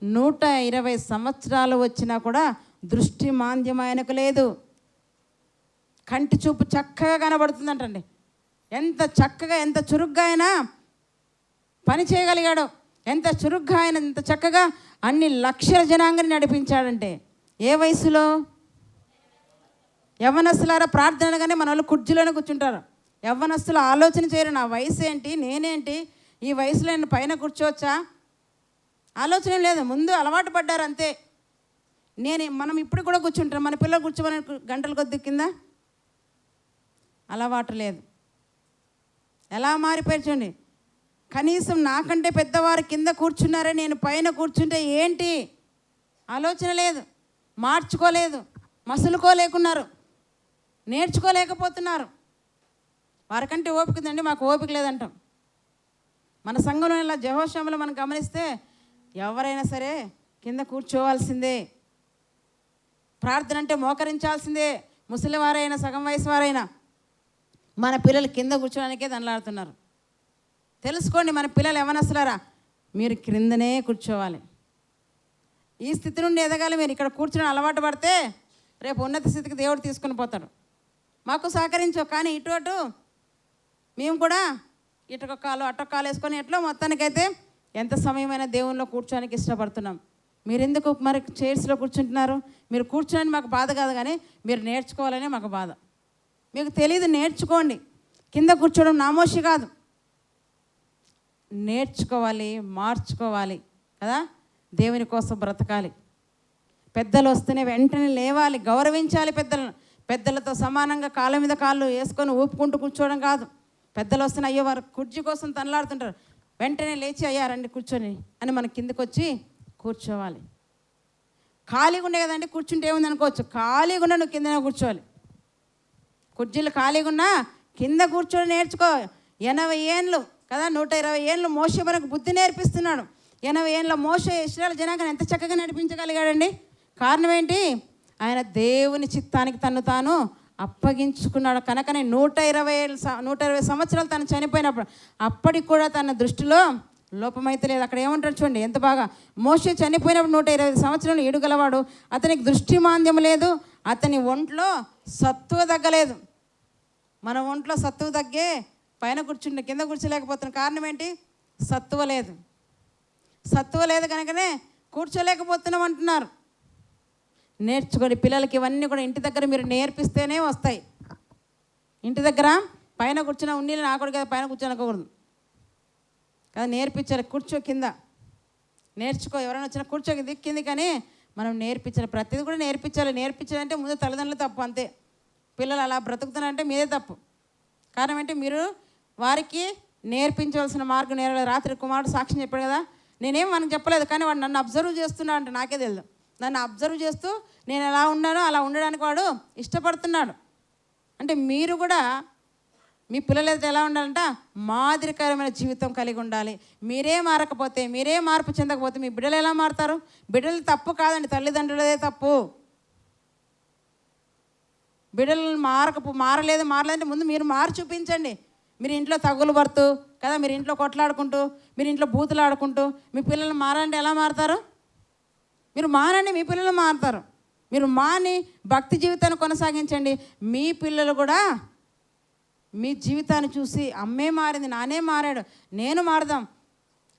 Speaker 1: 120 సంవత్సరాలు వచ్చినా కూడా దృష్టి మాంద్యం ఆయనకు లేదు. కంటి చూపు చక్కగా కనబడుతుందంటండి. ఎంత చక్కగా, ఎంత చురుగ్గా ఆయన పని చేయగలిగాడో, ఎంత చురుగ్గా ఆయన ఎంత చక్కగా అన్ని లక్షల జనాంగాన్ని నడిపించాడంటే. ఏ వయసులో? యవ్వనస్తులారా ప్రార్థనగానే మన వాళ్ళు కుర్చీలోనే కూర్చుంటారు. యవ్వనస్తులు ఆలోచన చేయరు, నా వయసు ఏంటి, నేనేంటి, ఈ వయసులో నేను పైన కూర్చోవచ్చా? ఆలోచన లేదు. ముందు అలవాటు పడ్డారు అంతే. మనం ఇప్పుడు కూడా కూర్చుంటాం. మన పిల్లలు కూర్చోమని గంటల కొద్ది కింద అలవాటు లేదు. ఎలా మారిపోయించండి. కనీసం నాకంటే పెద్దవారు కింద కూర్చున్నారే, నేను పైన కూర్చుంటే ఏంటి? ఆలోచన లేదు, మార్చుకోలేదు, మసులుకోలేకున్నారు, నేర్చుకోలేకపోతున్నారు. వారికంటే ఓపిక ఉందండి, మాకు ఓపిక లేదంటాం. మన సంఘంలో ఇలా జెహోషాములో మనం గమనిస్తే ఎవరైనా సరే కింద కూర్చోవాల్సిందే. ప్రార్థన అంటే మోకరించాల్సిందే. ముసలివారైనా సగం వయసు వారైనా మన పిల్లలు కింద కూర్చోడానికే దండలాడుతున్నారు. తెలుసుకోండి, మన పిల్లలు యవ్వనస్తులారా, మీరు క్రిందనే కూర్చోవాలి. ఈ స్థితి నుండి ఎదగాలి. మీరు ఇక్కడ కూర్చుని అలవాటు పడితే రేపు ఉన్నత స్థితికి దేవుడు తీసుకుని పోతాడు. మాకు సహకరించవు, కానీ ఇటు అటు మేము కూడా ఇటొక కాలు అటొక కాలు వేసుకొని ఎట్లా మొత్తానికైతే ఎంత సమయమైనా దేవునిలో కూర్చోడానికి ఇష్టపడుతున్నాం. మీరు ఎందుకు మరి చైర్స్లో కూర్చుంటున్నారు? మీరు కూర్చోని మాకు బాధ కాదు, కానీ మీరు నేర్చుకోవాలనే మాకు బాధ. మీకు తెలియదు, నేర్చుకోండి. కింద కూర్చోవడం నామోషి కాదు, నేర్చుకోవాలి, మార్చుకోవాలి కదా. దేవుని కోసం బ్రతకాలి. పెద్దలు వస్తేనే వెంటనే లేవాలి, గౌరవించాలి పెద్దలను. పెద్దలతో సమానంగా కాళ్ళ మీద కాళ్ళు వేసుకొని ఊపుకుంటూ కూర్చోవడం కాదు. పెద్దలు వస్తేనే అయ్యో వారు కుర్చీ కోసం తనలాడుతుంటారు, వెంటనే లేచి అయ్యారండి కూర్చొని అని మన కిందకు వచ్చి కూర్చోవాలి. ఖాళీగా ఉండే కదండి కూర్చుంటే ఏముంది అనుకోవచ్చు. ఖాళీగా ఉన్నా నువ్వు కిందనే కూర్చోవాలి. కుర్చీలు ఖాళీగా ఉన్నా కింద కూర్చొని నేర్చుకో. 80 ఏండ్లు కదా, 120 ఏండ్లు మోషే మనకు బుద్ధి నేర్పిస్తున్నాడు. 80 ఏండ్ల మోషే ఇశ్రాయేలు జనాంగాన్ని ఎంత చక్కగా నడిపించగలిగాడండి. కారణం ఏంటి? ఆయన దేవుని చిత్తానికి తను తాను అప్పగించుకున్నాడు కనుకనే 120 సంవత్సరాలు తను చనిపోయినప్పుడు అప్పటికి కూడా తన దృష్టిలో లోపమైతే లేదు. అక్కడ ఏమంటారు చూడండి ఎంత బాగా. మోషే చనిపోయినప్పుడు 120 సంవత్సరాలు ఏడుగలవాడు, అతనికి దృష్టి మాంద్యం లేదు, అతని ఒంట్లో సత్తువ తగ్గలేదు. మన ఒంట్లో సత్తువ తగ్గే పైన కూర్చుంటే కింద కూర్చోలేకపోతున్న కారణం ఏంటి? సత్తువ లేదు. సత్తువ లేదు కనుకనే కూర్చోలేకపోతున్నాం అంటున్నారు. నేర్చుకోండి. పిల్లలకి ఇవన్నీ కూడా ఇంటి దగ్గర మీరు నేర్పిస్తేనే వస్తాయి. ఇంటి దగ్గర పైన కూర్చున్న ఉన్నీళ్ళు నాకుడు కదా, పైన కూర్చోనకూడదు కదా, నేర్పించాలి. కూర్చో కింద, నేర్చుకో. ఎవరైనా వచ్చినా కూర్చో దిక్కింది, కానీ మనం నేర్పించాలి. ప్రతిదీ కూడా నేర్పించాలి. నేర్పించాలంటే ముందు తల్లిదండ్రులు తప్పు అంతే. పిల్లలు అలా బ్రతుకుతున్నారంటే మీదే తప్పు. కారణం ఏంటి? మీరు వారికి నేర్పించవలసిన మార్గం నేర్వలేదు. రాత్రి కుమారుడు సాక్ష్యం చెప్పాడు కదా, నేనేం మనకు చెప్పలేదు, కానీ వాడు నన్ను అబ్జర్వ్ చేస్తున్నా అంటే నాకే తెలియదు. నన్ను అబ్జర్వ్ చేస్తూ నేను ఎలా ఉన్నానో అలా ఉండడానికి వాడు ఇష్టపడుతున్నాడు. అంటే మీరు కూడా మీ పిల్లలైతే ఎలా ఉండాలంట? మాదిరికరమైన జీవితం కలిగి ఉండాలి. మీరే మారకపోతే, మీరే మార్పు చెందకపోతే మీ బిడ్డలు ఎలా మారుతారు? బిడ్డలు తప్పు కాదండి, తల్లిదండ్రులదే తప్పు. బిడ్డలు మారలేదంటే ముందు మీరు మారి చూపించండి. మీరు ఇంట్లో తగులు పడుతూ కదా, మీరు ఇంట్లో కొట్లాడుకుంటూ, మీరు ఇంట్లో బూతులు ఆడుకుంటూ మీ పిల్లలు మారంటే ఎలా మారుతారు? మీరు మానండి, మీ పిల్లలు మారుతారు. మీరు మాని భక్తి జీవితాన్ని కొనసాగించండి. మీ పిల్లలు కూడా మీ జీవితాన్ని చూసి అమ్మే మారింది, నానే మారాడు, నేను మారదాం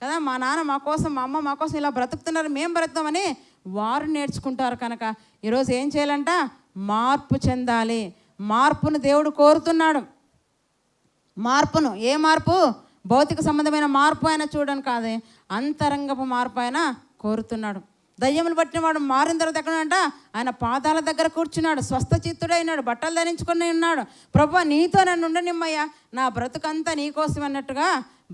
Speaker 1: కదా, మా నాన్న మా కోసం, మా అమ్మ మా కోసం ఇలా బ్రతుకుతున్నారు, మేము బ్రతుకుతామని వారు నేర్చుకుంటారు. కనుక ఈరోజు ఏం చేయాలంట? మార్పు చెందాలి. మార్పును దేవుడు కోరుతున్నాడు. మార్పును, ఏ మార్పు? భౌతిక సంబంధమైన మార్పు అయినా చూడని కాదే, అంతరంగపు మార్పు అయినా కోరుతున్నాడు. దయ్యములు పట్టిన వాడు మారిన తర్వాత ఎక్కడంట? ఆయన పాదాల దగ్గర కూర్చున్నాడు, స్వస్థ చిత్తుడైనాడు, బట్టలు ధరించుకొని ఉన్నాడు. ప్రభువా నీతో నన్ను ఉండనిమ్మయ్యా, నా బ్రతుకంతా నీకోసం అన్నట్టుగా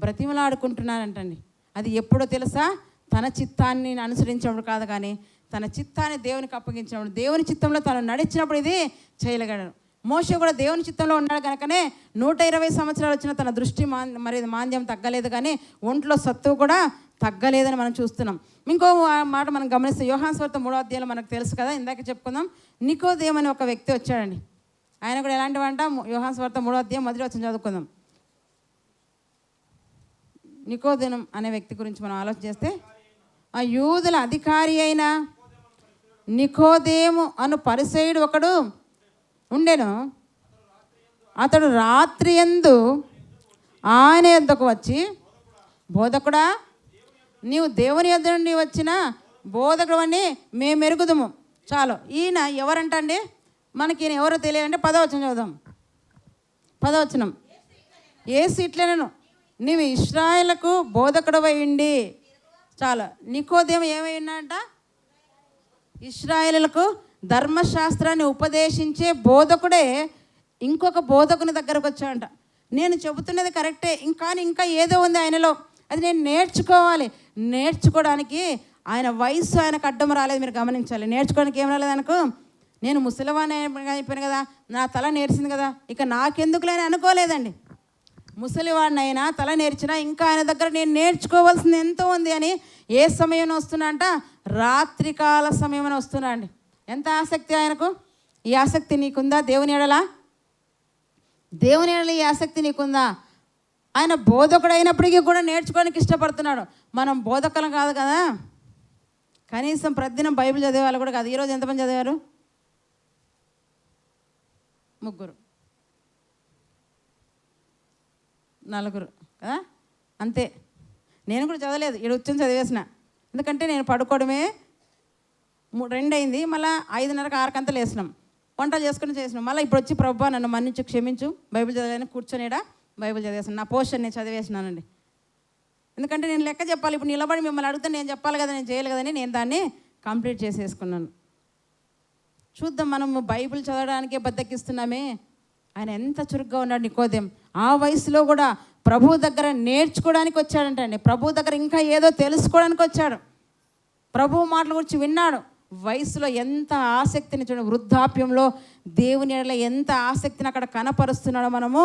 Speaker 1: బ్రతిమలాడుకుంటున్నానంటండి. అది ఎప్పుడో తెలుసా? తన చిత్తాన్ని అనుసరించినప్పుడు కాదు, కానీ తన చిత్తాన్ని దేవునికి అప్పగించినప్పుడు, దేవుని చిత్తంలో తను నడిచినప్పుడు ఇది చేయగలడు. మోషే కూడా దేవుని చిత్తంలో ఉన్నాడు కనుకనే 120 సంవత్సరాలు వచ్చిన తన దృష్టి మాంద్యం తగ్గలేదు, కానీ ఒంట్లో సత్తువు కూడా తగ్గలేదని మనం చూస్తున్నాం. ఇంకో మాట మనం గమనిస్తే యోహాను సువార్త 3వ అధ్యాయంలో మనకు తెలుసు కదా, ఇందాక చెప్పుకుందాం. నికోదేము అనే ఒక వ్యక్తి వచ్చాడండి. ఆయన కూడా ఎలాంటివంట? యోహాను సువార్త 3వ అధ్యాయం 1వ వచనం చదువుకుందాం. నికోదేము అనే వ్యక్తి గురించి మనం ఆలోచన చేస్తే, ఆ యూదుల అధికారి అయిన నికోదేము అను పరిసయ్యుడు ఒకడు ఉండెను. అతడు రాత్రి యందు ఆయన యొద్దకు వచ్చి, బోధకుడా, నీవు దేవుని యొద్ద నుండి వచ్చిన బోధకుడు అని మేము ఎరుగుదుము. చాలు. ఈయన ఎవరంటండి? మనకి ఈయన ఎవరో తెలియాలంటే 10వ వచనం చదువుదాం. 10వ వచనం. యేసు ఇట్లనెను, నీవు ఇశ్రాయేలుకు బోధకుడవై ఉండి. చాలు. నికోదేము ఏమై ఉన్నాడంట? ఇశ్రాయేలులకు ధర్మశాస్త్రాన్ని ఉపదేశించే బోధకుడే ఇంకొక బోధకుని దగ్గరకు వచ్చాడంట. నేను చెబుతున్నది కరెక్టే, ఇంకా ఏదో ఉంది ఆయనలో, అది నేను నేర్చుకోవాలి. నేర్చుకోవడానికి ఆయన వయసు ఆయనకు అడ్డం రాలేదు. మీరు గమనించాలి. నేర్చుకోవడానికి ఏం రాలేదు ఆయనకు. నేను ముసలివాణి అయిపోయాను కదా, నా తల నేర్చింది కదా, ఇక నాకెందుకులేని అనుకోలేదండి. ముసలివాడినైనా తల నేర్చినా ఇంకా ఆయన దగ్గర నేను నేర్చుకోవాల్సింది ఎంతో ఉంది అని ఏ సమయంలో వస్తున్నా అంట? రాత్రికాల సమయంలో వస్తున్నా అండి. ఎంత ఆసక్తి ఆయనకు! ఈ ఆసక్తి నీకుందా? దేవుని ఎడల ఈ ఆసక్తి నీకుందా? ఆయన బోధకుడు అయినప్పటికీ కూడా నేర్చుకోవడానికి ఇష్టపడుతున్నాడు. మనం బోధకులం కాదు కదా, కనీసం ప్రతిదినం బైబిల్ చదివే వాళ్ళు కూడా కాదు. ఈరోజు ఎంతమంది చదివారు? 3, 4 కదా, అంతే. నేను కూడా చదవలేదు, ఇక్కడ వచ్చి చదివేసిన. ఎందుకంటే నేను పడుకోవడమే 2 అయింది, మళ్ళీ 5:30, 6 లేసినాం, వంటలు చేసుకుని చేసినాం. మళ్ళీ ఇప్పుడు వచ్చి ప్రభువా నన్ను మన్నించు, క్షమించు, బైబిల్ చదివాను, కూర్చొనిడా బైబిల్ చదివేసాను. నా పోర్షన్ నేను చదివేసినానండి. ఎందుకంటే నేను లెక్క చెప్పాలి, ఇప్పుడు నిలబడి మిమ్మల్ని అడిగితే నేను చెప్పాలి కదా, నేను చేయాలి కదని నేను దాన్ని కంప్లీట్ చేసేసుకున్నాను. చూద్దాం, మనము బైబిల్ చదవడానికే బద్దకిస్తున్నామే. ఆయన ఎంత చురుగ్గా ఉన్నాడు నికోదేం. ఆ వయసులో కూడా ప్రభు దగ్గర నేర్చుకోవడానికి వచ్చాడంటండి. ప్రభు దగ్గర ఇంకా ఏదో తెలుసుకోవడానికి వచ్చాడు. ప్రభు మాటల గురించి విన్నాడు. వయసులో ఎంత ఆసక్తిని చూడండి, వృద్ధాప్యంలో దేవుని ఎడల ఎంత ఆసక్తిని అక్కడ కనపరుస్తున్నాడో మనము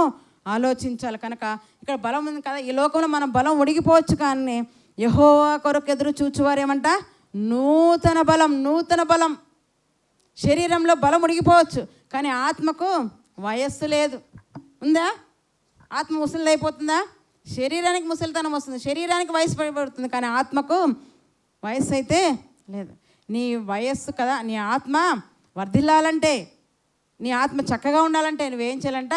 Speaker 1: ఆలోచించాలి. కనుక ఇక్కడ బలం ఉంది కదా, ఈ లోకంలో మనం బలం ఉడిగిపోవచ్చు, కానీ యెహోవా కొరకు ఎదురు చూచువారు ఏమంట? నూతన బలం. నూతన బలం. శరీరంలో బలం ఉడిగిపోవచ్చు, కానీ ఆత్మకు వయస్సు లేదు. ఉందా? ఆత్మ ముసలి అయిపోతుందా? శరీరానికి ముసలితనం వస్తుంది, శరీరానికి వయసు పడిపోతుంది, కానీ ఆత్మకు వయస్సు అయితే లేదు. నీ వయస్సు కదా, నీ ఆత్మ వర్ధిల్లాలంటే, నీ ఆత్మ చక్కగా ఉండాలంటే నువ్వేం చేయాలంట?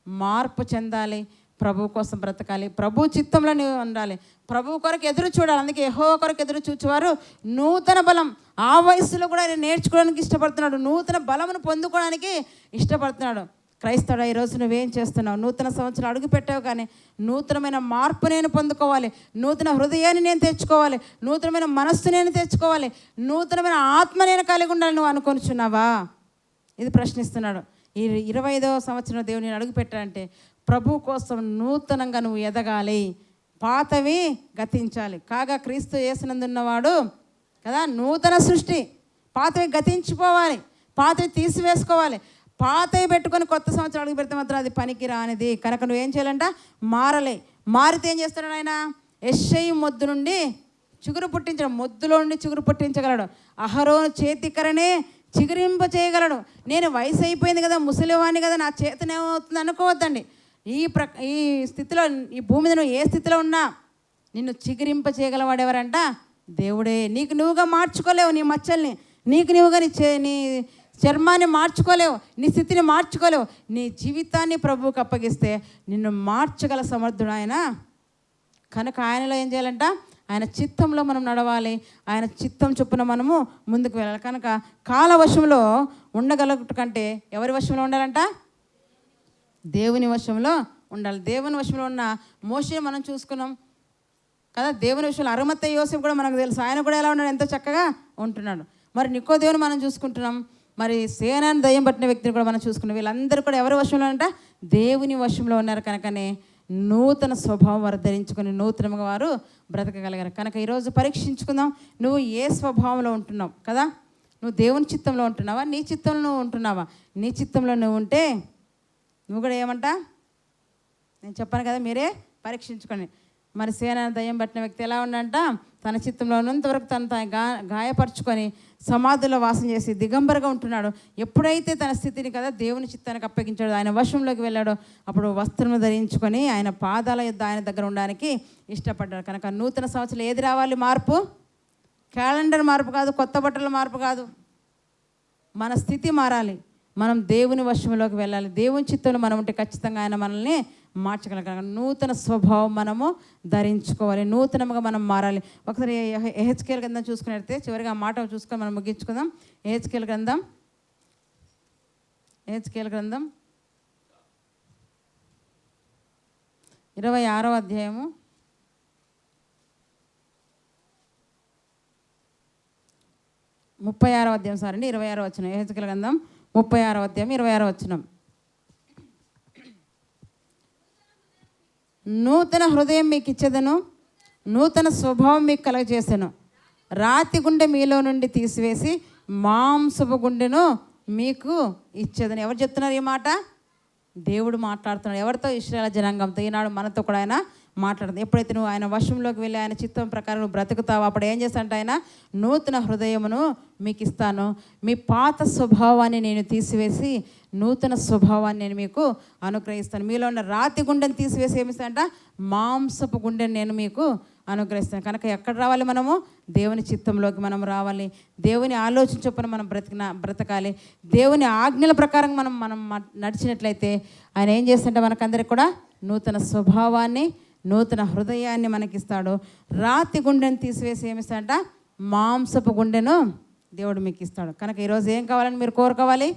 Speaker 1: మార్పు చెందాలి, ప్రభు కోసం బ్రతకాలి, ప్రభు చిత్తంలో నువ్వు ఉండాలి, ప్రభు కొరకు ఎదురు చూడాలి. అందుకే యెహోవా కొరకు ఎదురు చూచేవారు నూతన బలం. ఆ వయసులో కూడా ఆయన నేర్చుకోవడానికి ఇష్టపడుతున్నాడు, నూతన బలమును పొందుకోవడానికి ఇష్టపడుతున్నాడు. క్రైస్తవుడా, ఈరోజు నువ్వేం చేస్తున్నావు? నూతన సంవత్సరం అడుగు పెట్టావు, కానీ నూతనమైన మార్పు నేను పొందుకోవాలి, నూతన హృదయాన్ని నేను తెచ్చుకోవాలి, నూతనమైన మనస్సు నేను తెచ్చుకోవాలి, నూతనమైన ఆత్మ నేను కలిగి ఉండాలి నువ్వు అనుకొనిచున్నావా? ఇది ప్రశ్నిస్తున్నాడు. ఈ 25వ సంవత్సరం దేవుని అడుగు పెట్టాలంటే ప్రభు కోసం నూతనంగా నువ్వు ఎదగాలి, పాతవి గతించాలి. కాగా క్రీస్తు యేసునందున్నవాడు కదా నూతన సృష్టి. పాతవి గతించిపోవాలి, పాతవి తీసివేసుకోవాలి. పాతవి పెట్టుకొని కొత్త సంవత్సరం అడుగు పెడితే మాత్రం అది పనికి రానిది. కనుక నువ్వేం చేయాలంట? మారలే. మారితే ఏం చేస్తాడు ఆయన? యెషయి మొద్దు నుండి చిగురు పుట్టించడం, మొద్దులో నుండి చిగురు పుట్టించగలడు. అహరోను చేతికరనే చిగురింప చేయగలడు. నేను వయసు అయిపోయింది కదా, ముసలివాణ్ణి కదా, నా చేతనేమవుతుంది అనుకోవద్దండి. ఈ స్థితిలో, ఈ భూమి మీద నువ్వు ఏ స్థితిలో ఉన్నా నిన్ను చిగురింప చేయగలవాడు ఎవరంట? దేవుడే. నీకు నువ్వుగా మార్చుకోలేవు నీ మచ్చల్ని, నీకు నువ్వుగా నీ చర్మాన్ని మార్చుకోలేవు, నీ స్థితిని మార్చుకోలేవు. నీ జీవితాన్ని ప్రభువుకి అప్పగిస్తే నిన్ను మార్చగల సమర్థుడు ఆయన. కనుక ఆయనలో ఏం చేయాలంట? ఆయన చిత్తంలో మనం నడవాలి, ఆయన చిత్తం చొప్పున మనము ముందుకు వెళ్ళాలి. కనుక కాల వశంలో ఉండగలగట కంటే ఎవరి వశంలో ఉండాలంట? దేవుని వశంలో ఉండాలి. దేవుని వశంలో ఉన్న మోషే మనం చూసుకున్నాం కదా. దేవుని విషయంలో అరిమత్తయి యోసేపు కూడా మనకు తెలుసు, ఆయన కూడా ఎలా ఉన్నాడు? ఎంతో చక్కగా ఉంటున్నాడు. మరి నికోదేవుని మనం చూసుకుంటున్నాం, మరి సేనాన్ని దయ్యం పట్టిన వ్యక్తిని కూడా మనం చూసుకున్నాం. వీళ్ళందరూ కూడా ఎవరి వశంలో అంట? దేవుని వశంలో ఉన్నారు. కనుకనే నూతన స్వభావం వారు ధరించుకొని నూతనంగా వారు బ్రతకగలిగారు. కనుక ఈరోజు పరీక్షించుకుందాం, నువ్వు ఏ స్వభావంలో ఉంటున్నావు కదా. నువ్వు దేవుని చిత్తంలో ఉంటున్నావా? నీ చిత్తంలో నువ్వు ఉంటున్నావా? నీ చిత్తంలో నువ్వు ఉంటే నువ్వు కూడా ఏమంటా? నేను చెప్పాను కదా, మీరే పరీక్షించుకోండి. మరి సేన దయ్యం పట్టిన వ్యక్తి ఎలా ఉండంట? తన చిత్తంలో ఉన్నంతవరకు తను గాయపరుచుకొని సమాధుల్లో వాసం చేసి దిగంబరగా ఉంటున్నాడు. ఎప్పుడైతే తన స్థితిని కదా దేవుని చిత్తానికి అప్పగించాడో, ఆయన వశంలోకి వెళ్ళాడో, అప్పుడు వస్త్రము ధరించుకొని ఆయన పాదాల యొద్ద ఆయన దగ్గర ఉండడానికి ఇష్టపడ్డాడు. కనుక నూతన సంవత్సరం ఏది రావాలి? మార్పు. క్యాలెండర్ మార్పు కాదు, కొత్త బట్టల మార్పు కాదు, మన స్థితి మారాలి. మనం దేవుని వశంలోకి వెళ్ళాలి. దేవుని చిత్తంలో మనం ఉంటే ఖచ్చితంగా ఆయన మనల్ని మార్చగలగ. నూతన స్వభావం మనము ధరించుకోవాలి, నూతనంగా మనం మారాలి. ఒకసారి యెహెజ్కేలు గ్రంథం చూసుకున్నట్లయితే చివరిగా ఆ మాట చూసుకొని మనం ముగించుకుందాం. యెహెజ్కేలు గ్రంథం 26వ అధ్యాయము 36వ అధ్యాయం 26వ వచనం. యెహెజ్కేలు గ్రంథం 36వ అధ్యాయం 26వ వచనం. నూతన హృదయం మీకు ఇచ్చేదను, నూతన స్వభావం మీకు కలగజేసాను. రాతి గుండె మీలో నుండి తీసివేసి మాంసపు గుండెను మీకు ఇచ్చేదని. ఎవరు చెప్తున్నారు ఈ మాట? దేవుడు మాట్లాడుతున్నాడు. ఎవరితో? ఇశ్రాయేలు జనాంగంతో. ఈనాడు మనతో కూడా ఆయన మాట్లాడుతుంది. ఎప్పుడైతే నువ్వు ఆయన వశంలోకి వెళ్ళి ఆయన చిత్తం ప్రకారం నువ్వు బ్రతుకుతావు, అప్పుడు ఏం చేస్తానంటే ఆయన నూతన హృదయమును మీకు ఇస్తాను, మీ పాత స్వభావాన్ని నేను తీసివేసి నూతన స్వభావాన్ని నేను మీకు అనుగ్రహిస్తాను. మీలో ఉన్న రాతి గుండెని తీసివేసి ఏమిస్తానంట? మాంసపు గుండెని నేను మీకు అనుగ్రహిస్తాను. కనుక ఎక్కడ రావాలి? మనము దేవుని చిత్తంలోకి మనం రావాలి. దేవుని ఆలోచన చొప్పున మనం బ్రతకాలి. దేవుని ఆజ్ఞల ప్రకారం మనం నడిచినట్లయితే ఆయన ఏం చేస్తుంటే మనకందరికి కూడా నూతన స్వభావాన్ని, నూతన హృదయాన్ని మనకిస్తాడు. రాతి గుండెను తీసివేసి ఏమిస్తాడంట? మాంసపు గుండెను దేవుడు మీకు ఇస్తాడు. కనుక ఈరోజు ఏం కావాలని మీరు కోరుకోవాలి?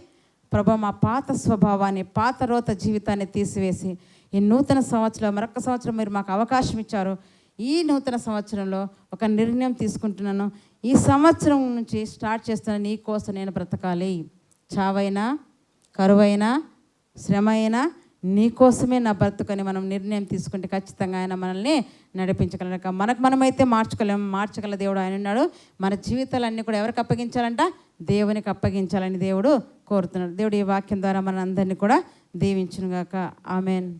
Speaker 1: ప్రభు, మా పాత స్వభావాన్ని, పాత రోత జీవితాన్ని తీసివేసి ఈ నూతన సంవత్సరంలో మరొక సంవత్సరం మీరు మాకు అవకాశం ఇచ్చారు. ఈ నూతన సంవత్సరంలో ఒక నిర్ణయం తీసుకుంటున్నాను. ఈ సంవత్సరం నుంచి స్టార్ట్ చేస్తున్న నీ కోసం నేను బ్రతకాలి. చావైనా, కరువైనా, శ్రమ అయినా నీకోసమే నా బ్రతుకని మనం నిర్ణయం తీసుకుంటే ఖచ్చితంగా ఆయన మనల్ని నడిపించగలరు. మనమైతే మార్చగల దేవుడు ఆయన ఉన్నాడు. మన జీవితాలన్నీ కూడా ఎవరికి అప్పగించాలంట? దేవునికి అప్పగించాలని దేవుడు కోరుతున్నాడు. దేవుడు ఈ వాక్యం ద్వారా మన అందరినీ కూడా దీవించునుగాక. ఆమెన్.